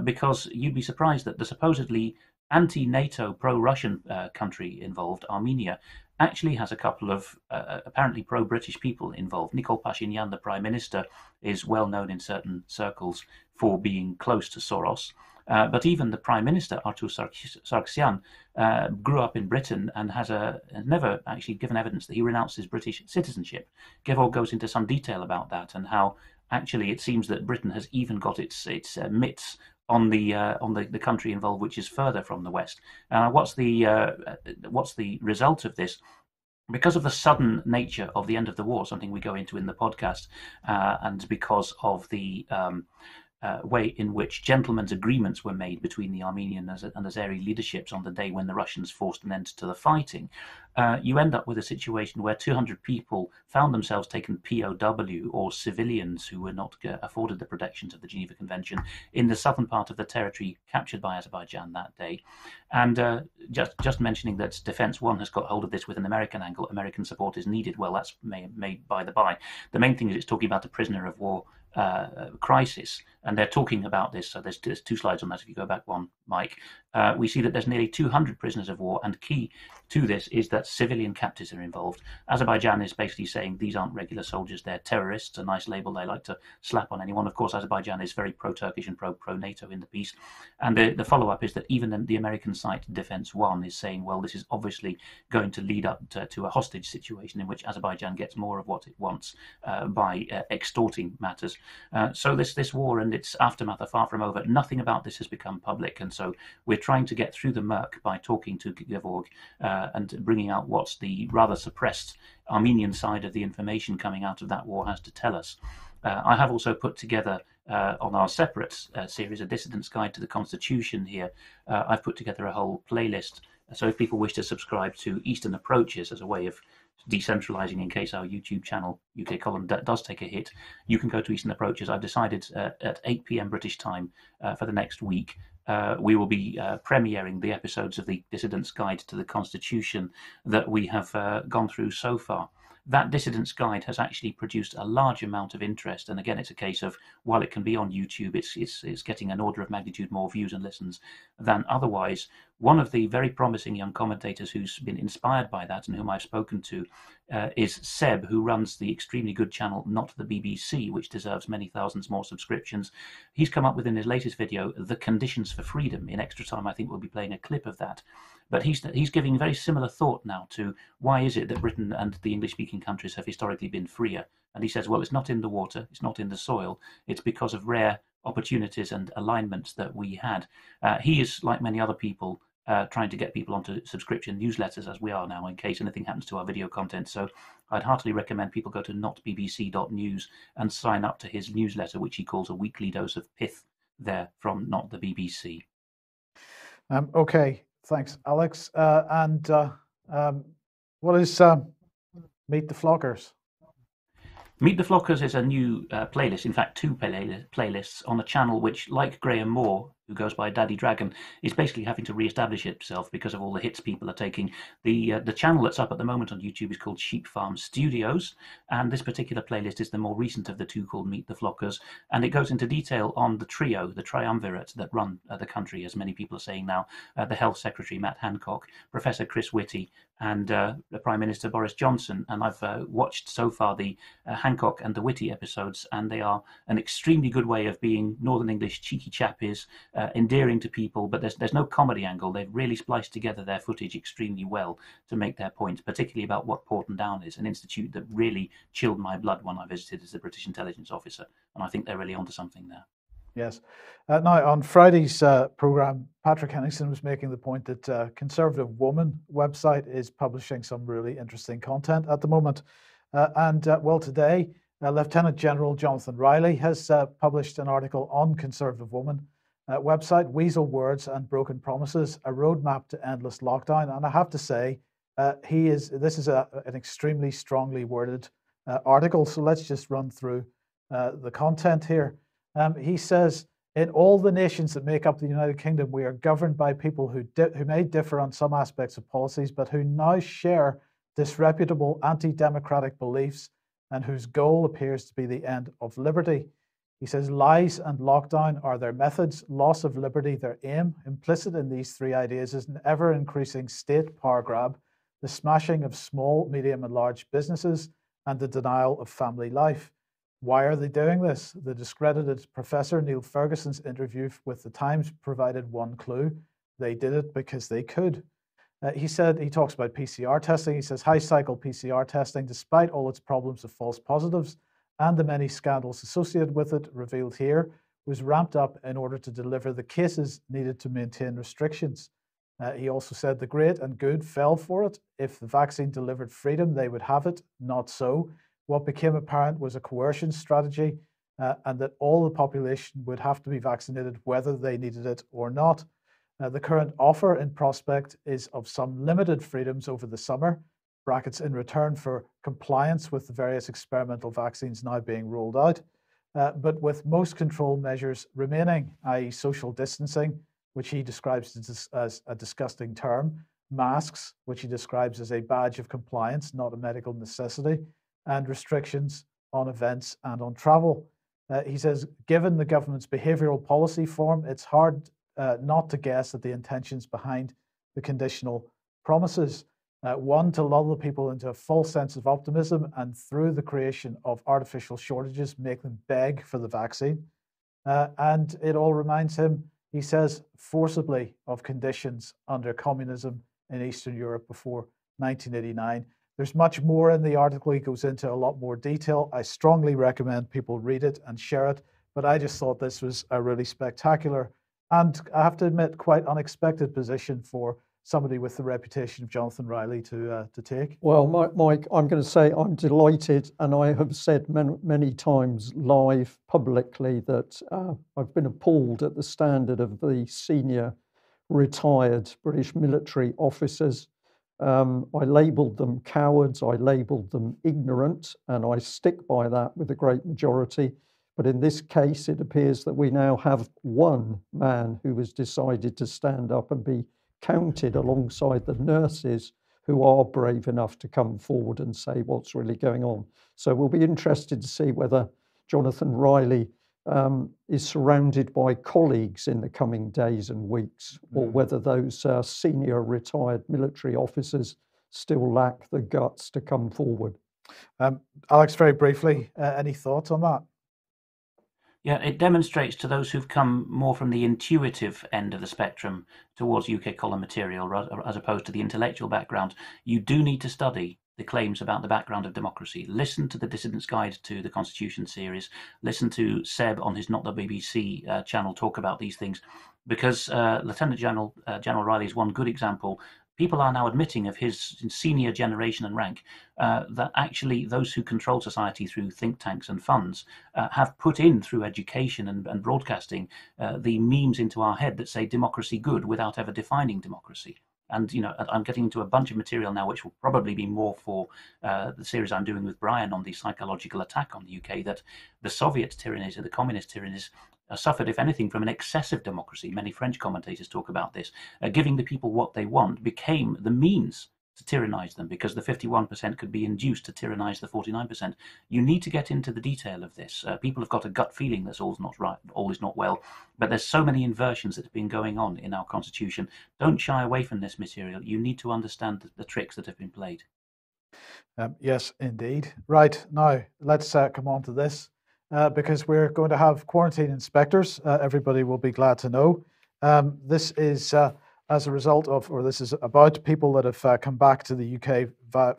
because you'd be surprised that the supposedly anti-NATO, pro-Russian country involved, Armenia, actually has a couple of apparently pro-British people involved. Nikol Pashinyan, the Prime Minister, is well known in certain circles for being close to Soros. But even the Prime Minister, Artur Sargsyan, grew up in Britain and has never actually given evidence that he renounced his British citizenship. Gevorg goes into some detail about that and how actually it seems that Britain has even got its mitts on the country involved, which is further from the West. What's the result of this? Because of the sudden nature of the end of the war, something we go into in the podcast, and because of the way in which gentlemen's agreements were made between the Armenian and Azeri leaderships on the day when the Russians forced an end to the fighting, you end up with a situation where 200 people found themselves taken POW, or civilians who were not afforded the protections of the Geneva Convention, in the southern part of the territory captured by Azerbaijan that day. And just mentioning that Defense One has got hold of this with an American angle, American support is needed. Well, that's made by the by. The main thing is it's talking about the prisoner of war crisis, and they're talking about this. So there's 2 slides on that. If you go back one, Mike, we see that there's nearly 200 prisoners of war, and key to this is that civilian captives are involved. Azerbaijan is basically saying these aren't regular soldiers, they're terrorists, a nice label they like to slap on anyone. Of course, Azerbaijan is very pro-Turkish and pro-NATO in the piece. And the follow-up is that even the American site Defense One is saying, well, this is obviously going to lead up to a hostage situation in which Azerbaijan gets more of what it wants by extorting matters. So this war and its aftermath are far from over. Nothing about this has become public, and so we're trying to get through the murk by talking to Gevorg and bringing out what the rather suppressed Armenian side of the information coming out of that war has to tell us. I have also put together on our separate series, A Dissident's Guide to the Constitution here, I've put together a whole playlist. So if people wish to subscribe to Eastern Approaches as a way of decentralizing in case our YouTube channel, UK Column, does take a hit, you can go to Eastern Approaches. I've decided at 8 p.m. British time for the next week, we will be premiering the episodes of the Dissident's Guide to the Constitution that we have gone through so far. That Dissident's Guide has actually produced a large amount of interest, and again, it's a case of, while it can be on YouTube, it's getting an order of magnitude more views and listens than otherwise. One of the very promising young commentators who's been inspired by that and whom I've spoken to is Seb, who runs the extremely good channel Not the BBC, which deserves many thousands more subscriptions. He's come up with in his latest video, The Conditions for Freedom. In extra time, I think we'll be playing a clip of that. But he's giving very similar thought now to why is it that Britain and the English-speaking countries have historically been freer. And he says, well, it's not in the water, it's not in the soil, it's because of rare opportunities and alignments that we had. He is, like many other people, trying to get people onto subscription newsletters, as we are now, in case anything happens to our video content. So I'd heartily recommend people go to notbbc.news and sign up to his newsletter, which he calls a weekly dose of pith there from Not the BBC. Okay, thanks, Alex. And what is Meet the Floggers? Meet the Flockers is a new playlist, in fact, two playlists on a channel which, like Graham Moore, who goes by Daddy Dragon, is basically having to re-establish itself because of all the hits people are taking. The channel that's up at the moment on YouTube is called Sheep Farm Studios, and this particular playlist is the more recent of the two, called Meet the Flockers, and it goes into detail on the trio, the triumvirate that run the country, as many people are saying now, the Health Secretary Matt Hancock, Professor Chris Whitty, and the Prime Minister Boris Johnson. And I've watched so far the Hancock and the Whitty episodes, and they are an extremely good way of being Northern English cheeky chappies, endearing to people, but there's no comedy angle. They've really spliced together their footage extremely well to make their points, particularly about what Porton Down is, an institute that really chilled my blood when I visited as a British intelligence officer, and I think they're really onto something there. Yes. Now, on Friday's programme, Patrick Henningsen was making the point that Conservative Woman website is publishing some really interesting content at the moment. Well, today, Lt.General Jonathan Riley has published an article on Conservative Woman website, Weasel Words and Broken Promises, a roadmap to endless lockdown. And I have to say, this is an extremely strongly worded article. So let's just run through the content here. He says, in all the nations that make up the United Kingdom, we are governed by people who may differ on some aspects of policies, but who now share disreputable anti-democratic beliefs and whose goal appears to be the end of liberty. He says lies and lockdown are their methods, loss of liberty their aim. Implicit in these three ideas is an ever-increasing state power grab, the smashing of small, medium and large businesses, and the denial of family life. Why are they doing this? The discredited Professor Neil Ferguson's interview with The Times provided one clue. They did it because they could. He talks about PCR testing. He says high-cycle PCR testing, despite all its problems of false positives and the many scandals associated with it revealed here, was ramped up in order to deliver the cases needed to maintain restrictions. He also said the great and good fell for it. If the vaccine delivered freedom, they would have it. Not so. What became apparent was a coercion strategy, and that all the population would have to be vaccinated whether they needed it or not. The current offer in prospect is of some limited freedoms over the summer, brackets in return for compliance with the various experimental vaccines now being rolled out, but with most control measures remaining, i.e. social distancing, which he describes as a disgusting term, masks, which he describes as a badge of compliance, not a medical necessity, and restrictions on events and on travel. He says, given the government's behavioural policy form, it's hard not to guess at the intentions behind the conditional promises. One, to lull the people into a false sense of optimism and through the creation of artificial shortages, make them beg for the vaccine. And it all reminds him, he says, forcibly of conditions under communism in Eastern Europe before 1989. There's much more in the article. He goes into a lot more detail. I strongly recommend people read it and share it. But I just thought this was a really spectacular and, I have to admit, quite unexpected position for somebody with the reputation of Jonathan Riley to take. Well, Mike, I'm going to say I'm delighted, and I have said many times live publicly that I've been appalled at the standard of the senior retired British military officers. I labelled them cowards, I labelled them ignorant, and I stick by that with a great majority. But in this case, it appears that we now have one man who has decided to stand up and be counted alongside the nurses who are brave enough to come forward and say what's really going on. So we'll be interested to see whether Jonathan Riley is surrounded by colleagues in the coming days and weeks, or whether those senior retired military officers still lack the guts to come forward. Alex, very briefly, any thoughts on that? Yeah, it demonstrates to those who've come more from the intuitive end of the spectrum towards UK column material, as opposed to the intellectual background. You do need to study the claims about the background of democracy. Listen to the Dissident's Guide to the Constitution series. Listen to Seb on his Not the BBC channel talk about these things, because Lt.General Riley is one good example. People are now admitting of his senior generation and rank that actually those who control society through think tanks and funds have put in through education and broadcasting the memes into our head that say democracy good without ever defining democracy. And, I'm getting into a bunch of material now, which will probably be more for the series I'm doing with Brian on the psychological attack on the UK, that the Soviet tyrannies and the communist tyrannies suffered, if anything, from an excessive democracy. Many French commentators talk about this. Giving the people what they want became the means to tyrannize them, because the 51% could be induced to tyrannize the 49%. You need to get into the detail of this. People have got a gut feeling that all's not right, all is not well, but there's so many inversions that have been going on in our constitution. Don't shy away from this material. You need to understand the tricks that have been played. Yes, indeed. Right, now let's come on to this, because we're going to have quarantine inspectors. Everybody will be glad to know. This is as a result of, or this is about people that have come back to the UK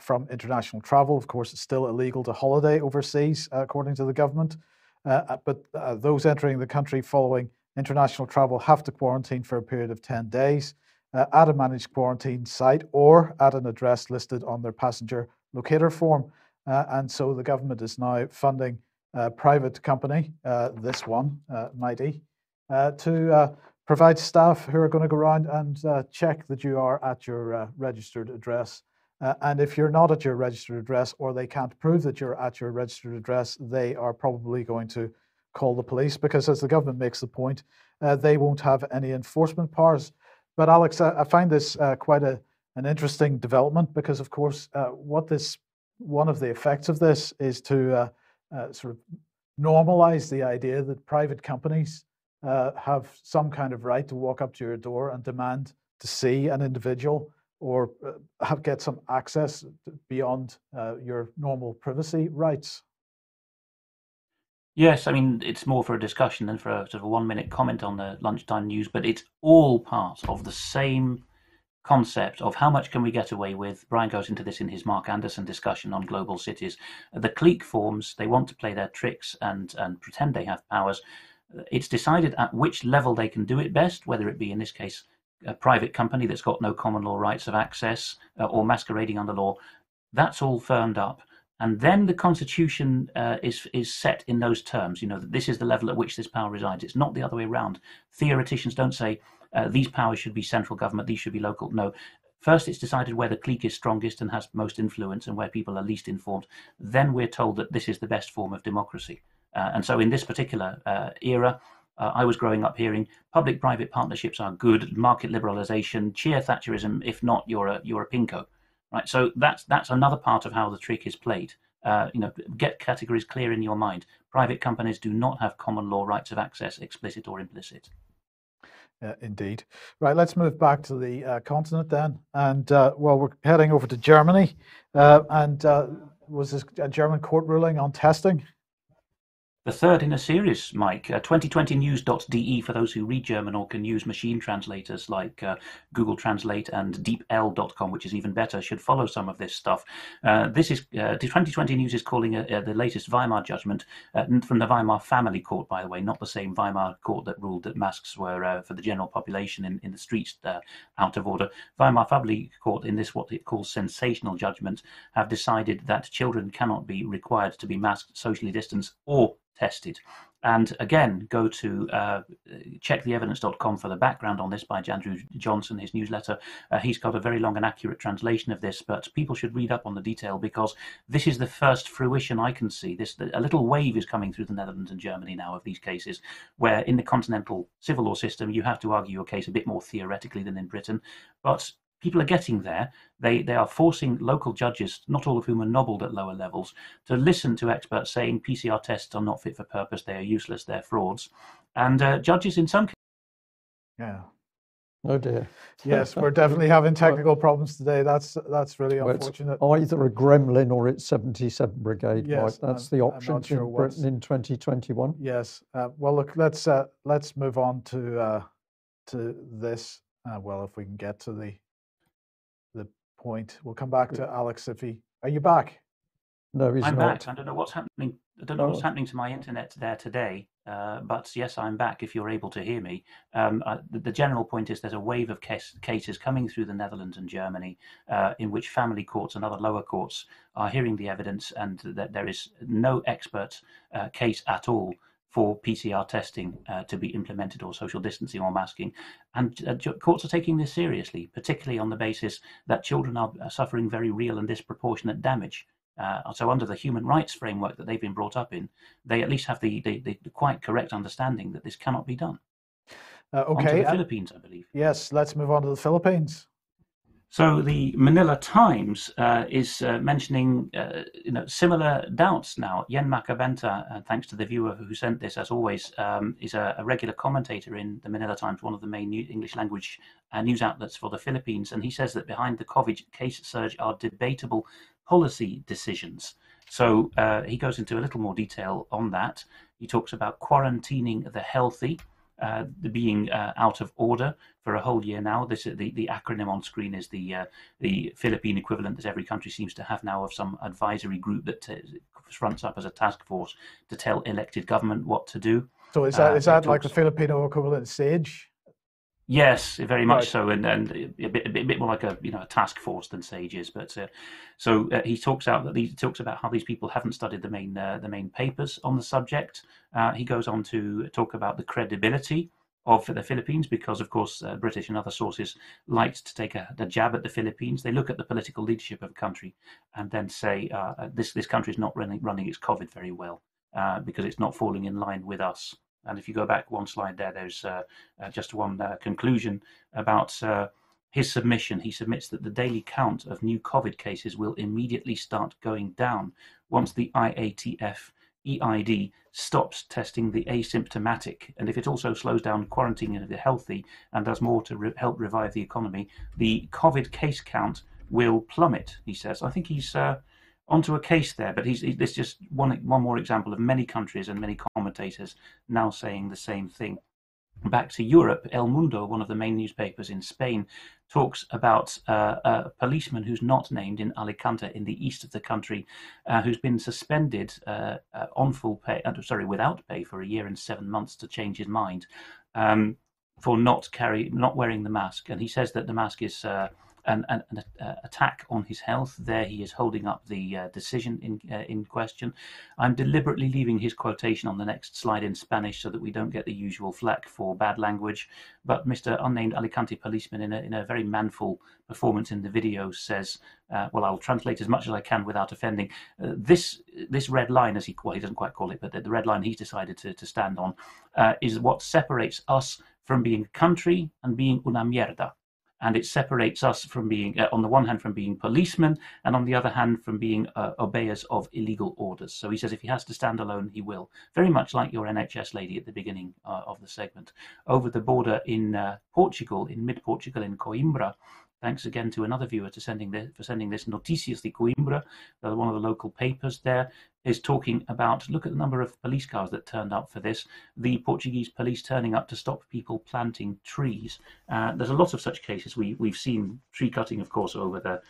from international travel. Of course, it's still illegal to holiday overseas, according to the government. But those entering the country following international travel have to quarantine for a period of 10 days at a managed quarantine site or at an address listed on their passenger locator form. And so the government is now funding a private company, this one, Mighty, to provide staff who are going to go around and check that you are at your registered address. And if you're not at your registered address, or they can't prove that you're at your registered address, they are probably going to call the police, because, as the government makes the point, they won't have any enforcement powers. But Alex, I find this quite an interesting development, because, of course, one of the effects of this is to sort of normalize the idea that private companies have some kind of right to walk up to your door and demand to see an individual, or get some access beyond your normal privacy rights. Yes, I mean, it's more for a discussion than for a sort of a 1-minute comment on the lunchtime news, but it's all part of the same concept of how much can we get away with. Brian goes into this in his Mark Anderson discussion on global cities. The clique forms, they want to play their tricks and pretend they have powers. It's decided at which level they can do it best, whether it be, in this case, a private company that's got no common law rights of access or masquerading under law. That's all firmed up. And then the Constitution is set in those terms, that this is the level at which this power resides. It's not the other way around. Theoreticians don't say these powers should be central government, these should be local. No. First, it's decided where the clique is strongest and has most influence and where people are least informed. Then we're told that this is the best form of democracy. And so in this particular era, I was growing up hearing public-private partnerships are good, market liberalisation, cheer Thatcherism. If not, you're a pinko, right? So that's another part of how the trick is played. Get categories clear in your mind. Private companies do not have common law rights of access, explicit or implicit. Indeed. Right, let's move back to the continent then. And we're heading over to Germany. Was this a German court ruling on testing? The third in a series, Mike. 2020news.de for those who read German or can use machine translators like Google Translate, and deepl.com, which is even better, should follow some of this stuff. This is 2020 News is calling the latest Weimar judgment from the Weimar family court, by the way, not the same Weimar court that ruled that masks were for the general population in the streets out of order. Weimar family court, in this what it calls sensational judgment, have decided that children cannot be required to be masked, socially distanced, or tested. And again, go to checktheevidence.com for the background on this by Andrew Johnson, his newsletter. He's got a very long and accurate translation of this, but people should read up on the detail, because this is the first fruition I can see. A little wave is coming through the Netherlands and Germany now of these cases, where in the continental civil law system, you have to argue your case a bit more theoretically than in Britain. But people are getting there. They are forcing local judges, not all of whom are nobbled at lower levels, to listen to experts saying PCR tests are not fit for purpose, they are useless, they're frauds. And judges in some cases... Yeah. Oh dear. Yes, we're definitely having technical problems today. That's really unfortunate. It's either a gremlin or it's 77 Brigade. Yes, right? That's the option in Britain in 2021. Yes. Well, look, let's move on to this. Well, if we can get to the point, we'll come back to Alex. Are you back? No, he's I'm not. back. I don't know what's happening. I don't know what's happening to my internet there today, but yes, I'm back if you're able to hear me. The general point is there's a wave of cases coming through the Netherlands and Germany in which family courts and other lower courts are hearing the evidence, and that there is no expert case at all for PCR testing to be implemented, or social distancing or masking. And courts are taking this seriously, particularly on the basis that children are suffering very real and disproportionate damage. So under the human rights framework that they've been brought up in, they at least have the quite correct understanding that this cannot be done. Okay. On to the Philippines, I believe. Yes, let's move on to the Philippines. So the Manila Times is mentioning similar doubts now. Yen Macabenta, thanks to the viewer who sent this, as always, is a regular commentator in the Manila Times, one of the main English language news outlets for the Philippines. And he says that behind the COVID case surge are debatable policy decisions. So he goes into a little more detail on that. He talks about quarantining the healthy, being out of order for a whole year now. This the acronym on screen is the Philippine equivalent that every country seems to have now of some advisory group that fronts up as a task force to tell elected government what to do. So is that like the Filipino equivalent SAGE? Yes, very much Right. so, and a bit more like a task force than SAGE is. But so he talks about how these people haven't studied the main papers on the subject. He goes on to talk about the credibility of the Philippines, because of course British and other sources liked to take a jab at the Philippines. They look at the political leadership of a country and then say this country is not running its COVID very well because it's not falling in line with us. And if you go back one slide there, there's just one conclusion about his submission. He submits that the daily count of new COVID cases will immediately start going down once the IATF EID stops testing the asymptomatic. And if it also slows down quarantining of the healthy and does more to help revive the economy, the COVID case count will plummet, he says. I think he's onto a case there, but this just one more example of many countries and many commentators now saying the same thing. Back to Europe, El Mundo, one of the main newspapers in Spain, talks about a policeman who's not named in Alicante, in the east of the country, who's been suspended on full pay, without pay for a year and 7 months to change his mind for not wearing the mask. And he says that the mask is an attack on his health. There he is holding up the decision in question. I'm deliberately leaving his quotation on the next slide in Spanish so that we don't get the usual flack for bad language. But Mr. Unnamed Alicante policeman, in a very manful performance in the video, says, well, I'll translate as much as I can without offending. This red line, he doesn't quite call it, but the red line he's decided to stand on is what separates us from being a country and being una mierda. And it separates us from being, on the one hand, from being policemen, and on the other hand, from being obeyers of illegal orders. So he says if he has to stand alone, he will. Very much like your NHS lady at the beginning of the segment. Over the border in Portugal, in mid-Portugal, in Coimbra, thanks again to another viewer for sending this, Noticias de Coimbra, one of the local papers there, is talking about, look at the number of police cars that turned up for this, the Portuguese police turning up to stop people planting trees. There's a lot of such cases. We've seen tree cutting, of course, over the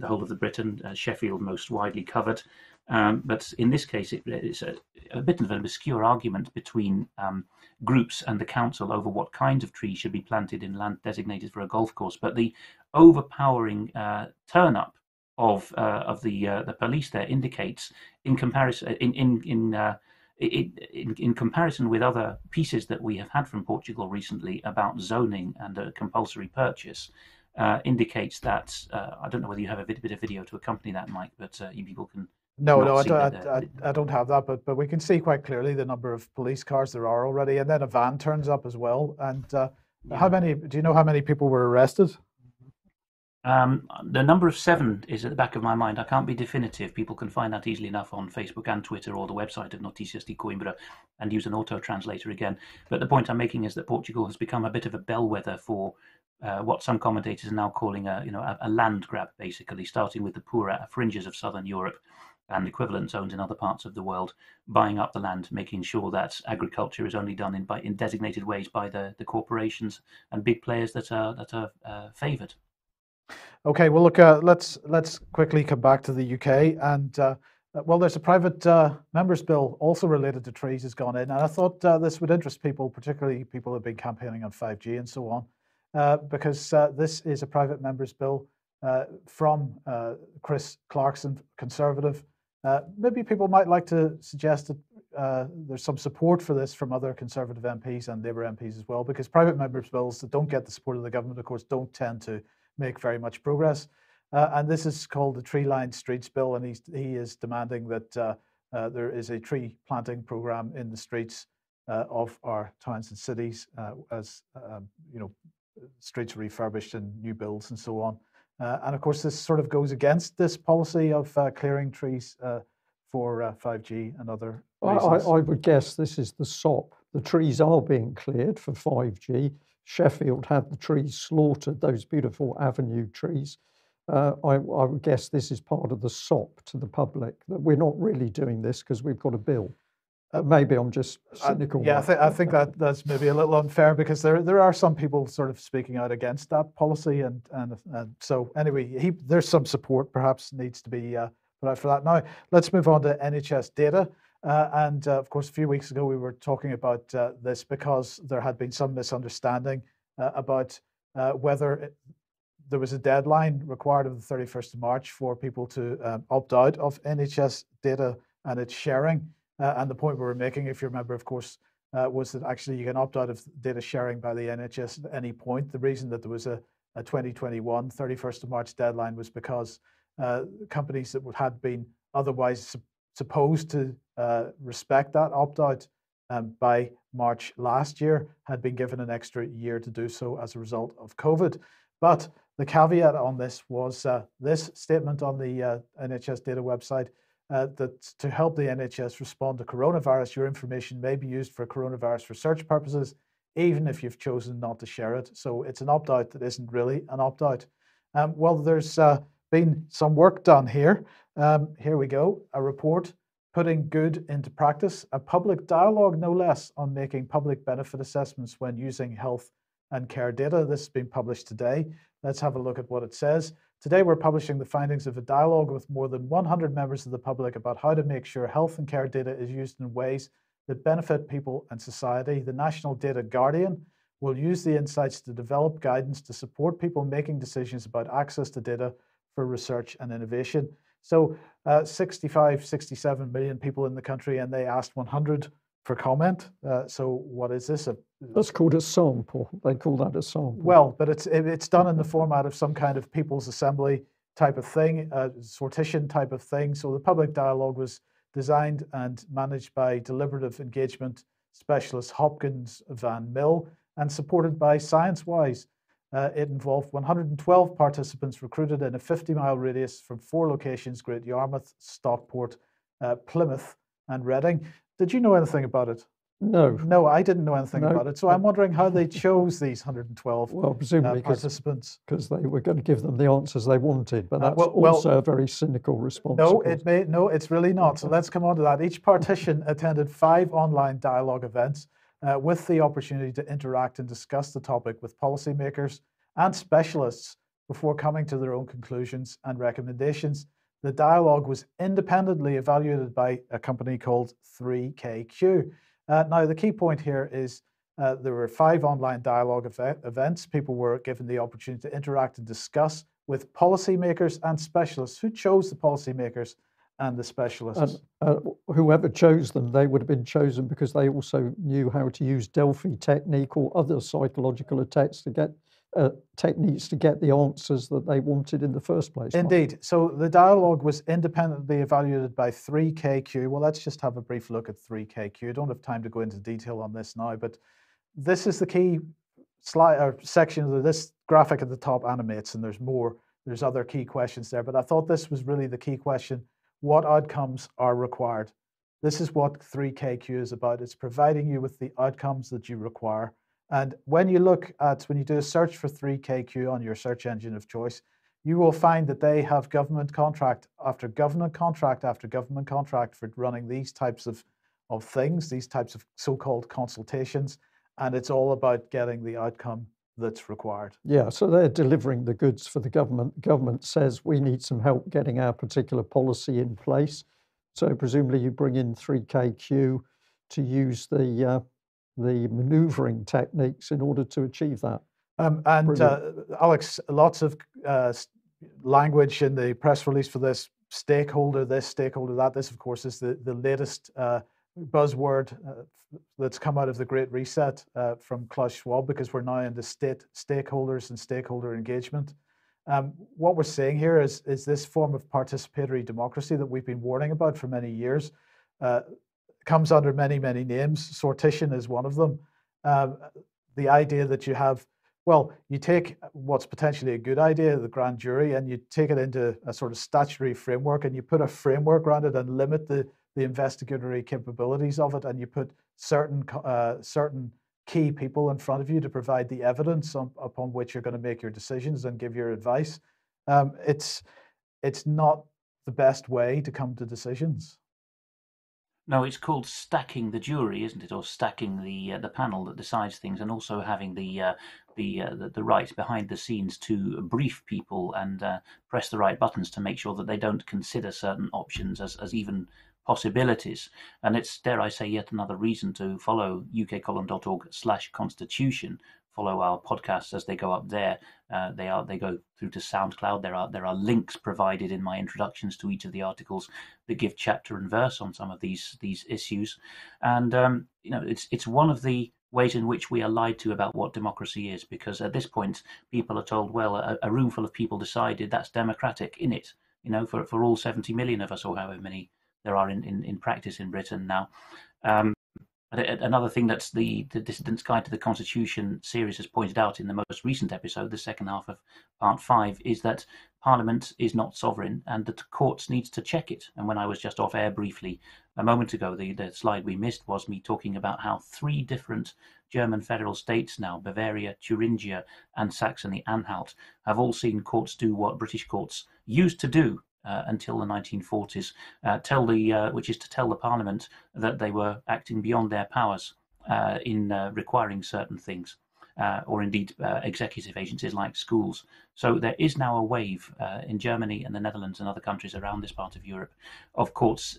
whole of the Britain, Sheffield most widely covered. But in this case, it's a bit of an obscure argument between groups and the council over what kinds of trees should be planted in land designated for a golf course. But the overpowering turn up of the police there indicates, in comparison, in comparison with other pieces that we have had from Portugal recently about zoning and a compulsory purchase, indicates that I don't know whether you have a bit of video to accompany that, Mike, but you people can. No, I don't have that, but we can see quite clearly the number of police cars there are already, and then a van turns up as well. And how many? Do you know how many people were arrested? The number of 7 is at the back of my mind. I can't be definitive. People can find that easily enough on Facebook and Twitter or the website of Noticias de Coimbra and use an auto translator again. But the point I'm making is that Portugal has become a bit of a bellwether for what some commentators are now calling a land grab, basically, starting with the poorer fringes of southern Europe and equivalent zones in other parts of the world, buying up the land, making sure that agriculture is only done in designated ways by the corporations and big players that are favoured. Okay, well, look, let's quickly come back to the UK, and well, there's a private members' bill also related to trees has gone in, and I thought this would interest people, particularly people who have been campaigning on 5G and so on, because this is a private members' bill from Chris Clarkson, Conservative. Maybe people might like to suggest there's some support for this from other Conservative MPs and Labour MPs as well, because private members' bills that don't get the support of the government, of course, don't tend to make very much progress. And this is called the Tree-Lined Streets Bill, and he is demanding that there is a tree planting programme in the streets of our towns and cities as streets are refurbished and new builds and so on. And of course, this sort of goes against this policy of clearing trees for 5G and other reasons. I would guess this is the SOP. The trees are being cleared for 5G. Sheffield had the trees slaughtered, those beautiful avenue trees. I would guess this is part of the SOP to the public, that we're not really doing this because we've got a bill. Maybe I'm just cynical. Yeah, I think that's maybe a little unfair, because there are some people sort of speaking out against that policy, and so anyway, there's some support perhaps needs to be put out for that. Now let's move on to NHS data, and of course a few weeks ago we were talking about this because there had been some misunderstanding about whether there was a deadline required of the 31st of March for people to opt out of NHS data and its sharing. And the point we were making, if you remember, of course, was that actually you can opt out of data sharing by the NHS at any point. The reason that there was a 2021 31st of March deadline was because companies that had been otherwise supposed to respect that opt-out by March last year had been given an extra year to do so as a result of COVID. But the caveat on this was this statement on the NHS data website, that to help the NHS respond to coronavirus, your information may be used for coronavirus research purposes, even if you've chosen not to share it. So it's an opt-out that isn't really an opt-out. Well, there's been some work done here. Here we go, a report putting good into practice, a public dialogue, no less, on making public benefit assessments when using health and care data. This has been published today. Let's have a look at what it says. Today, we're publishing the findings of a dialogue with more than 100 members of the public about how to make sure health and care data is used in ways that benefit people and society. The National Data Guardian will use the insights to develop guidance to support people making decisions about access to data for research and innovation. So 65, 67 million people in the country, and they asked 100 for comment. So what is this? That's called a sample. They call that a sample. Well, but it's done in the format of some kind of people's assembly type of thing, sortition type of thing. So the public dialogue was designed and managed by deliberative engagement specialist Hopkins Van Mill and supported by ScienceWise. It involved 112 participants recruited in a 50-mile radius from 4 locations: Great Yarmouth, Stockport, Plymouth, and Reading. Did you know anything about it? No. No, I didn't know anything about it. So I'm wondering how they chose these 112 presumably participants. Because they were going to give them the answers they wanted, but that's also a very cynical response. No, it's really not. So let's come on to that. Each partition attended 5 online dialogue events with the opportunity to interact and discuss the topic with policymakers and specialists before coming to their own conclusions and recommendations. The dialogue was independently evaluated by a company called 3KQ. Now, the key point here is there were 5 online dialogue events. People were given the opportunity to interact and discuss with policymakers and specialists. Who chose the policymakers and the specialists? And whoever chose them, they would have been chosen because they also knew how to use Delphi technique or other psychological attacks to get techniques to get the answers that they wanted in the first place. Indeed. So the dialogue was independently evaluated by 3KQ. Well, let's just have a brief look at 3KQ. I don't have time to go into detail on this now, but this is the key slide or section of this graphic at the top animates, and there's more. There's other key questions there, but I thought this was really the key question. What outcomes are required? This is what 3KQ is about. It's providing you with the outcomes that you require. And when you do a search for 3KQ on your search engine of choice, you will find that they have government contract after government contract after government contract for running these types of things, these types of so-called consultations. And it's all about getting the outcome that's required. Yeah, so they're delivering the goods for the government. The government says we need some help getting our particular policy in place. So presumably you bring in 3KQ to use the manoeuvring techniques in order to achieve that. Alex, lots of language in the press release for this stakeholder, that. This, of course, is the latest buzzword that's come out of the Great Reset from Klaus Schwab, because we're now into stakeholders and stakeholder engagement. What we're seeing here is this form of participatory democracy that we've been warning about for many years. Comes under many, many names. Sortition is one of them. The idea that you have, well, you take what's potentially a good idea, the grand jury, and you take it into a sort of statutory framework, and you put a framework around it and limit the investigatory capabilities of it, and you put certain key people in front of you to provide the evidence upon which you're going to make your decisions and give your advice. It's not the best way to come to decisions. No, it's called stacking the jury, isn't it, or stacking the panel that decides things, and also having the right behind the scenes to brief people and press the right buttons to make sure that they don't consider certain options as even possibilities. And it's, dare I say, yet another reason to follow ukcolumn.org/constitution. Follow our podcasts as they go up there. They go through to SoundCloud. There are links provided in my introductions to each of the articles that give chapter and verse on some of these issues. And it's one of the ways in which we are lied to about what democracy is, because at this point people are told, well, a room full of people decided, that's democratic, in it. For all 70 million of us, or however many there are in practice in Britain now. Another thing that's the Dissident's Guide to the Constitution series has pointed out in the most recent episode, the second half of part 5, is that Parliament is not sovereign and that the courts needs to check it. And when I was just off air briefly a moment ago, the slide we missed was me talking about how 3 different German federal states now, Bavaria, Thuringia and Saxony-Anhalt, have all seen courts do what British courts used to do until the 1940s, which is to tell the Parliament that they were acting beyond their powers in requiring certain things, or indeed executive agencies like schools. So there is now a wave in Germany and the Netherlands and other countries around this part of Europe of courts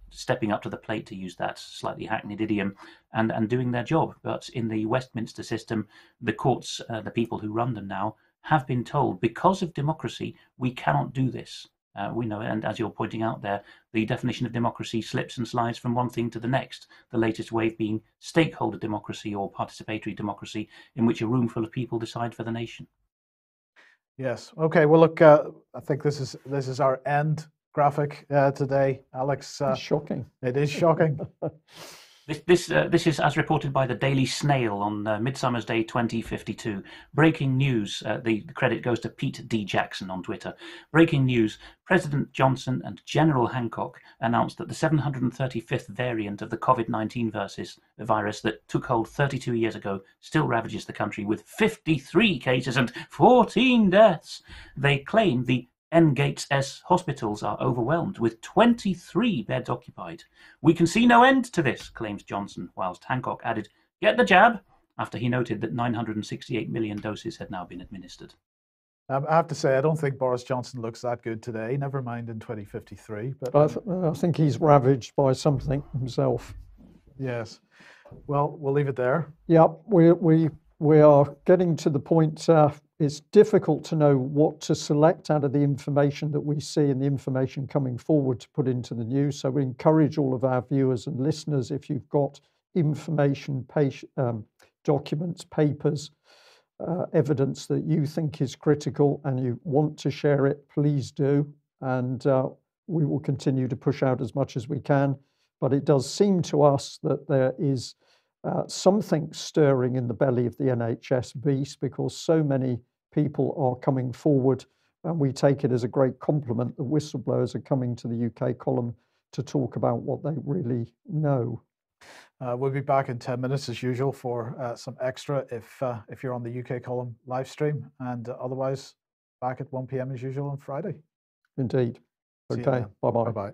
stepping up to the plate, to use that slightly hackneyed idiom, and doing their job. But in the Westminster system, the courts, the people who run them now, have been told, because of democracy, we cannot do this. We know, and as you're pointing out there, the definition of democracy slips and slides from one thing to the next, the latest wave being stakeholder democracy or participatory democracy, in which a room full of people decide for the nation. Yes. Okay. Well, look, I think this is our end graphic today, Alex. It's shocking. It is shocking. This is as reported by the Daily Snail on Midsummer's Day 2052. Breaking news. The credit goes to Pete D. Jackson on Twitter. Breaking news. President Johnson and General Hancock announced that the 735th variant of the COVID-19 virus that took hold 32 years ago still ravages the country with 53 cases and 14 deaths. They claim the N-Gates S hospitals are overwhelmed, with 23 beds occupied. We can see no end to this, claims Johnson, whilst Hancock added, get the jab, after he noted that 968 million doses had now been administered. I have to say, I don't think Boris Johnson looks that good today, never mind in 2053. But I think he's ravaged by something himself. Yes. Well, we'll leave it there. Yeah, we are getting to the point, it's difficult to know what to select out of the information that we see and the information coming forward to put into the news. So we encourage all of our viewers and listeners, if you've got information, documents, papers, evidence that you think is critical and you want to share it, please do. And we will continue to push out as much as we can. But it does seem to us that there is something stirring in the belly of the NHS beast, because so many people are coming forward, and we take it as a great compliment that whistleblowers are coming to the UK column to talk about what they really know. We'll be back in 10 minutes as usual for some extra if you're on the UK column live stream, and otherwise back at 1 p.m. as usual on Friday. Indeed. Okay, bye-bye. Bye-bye.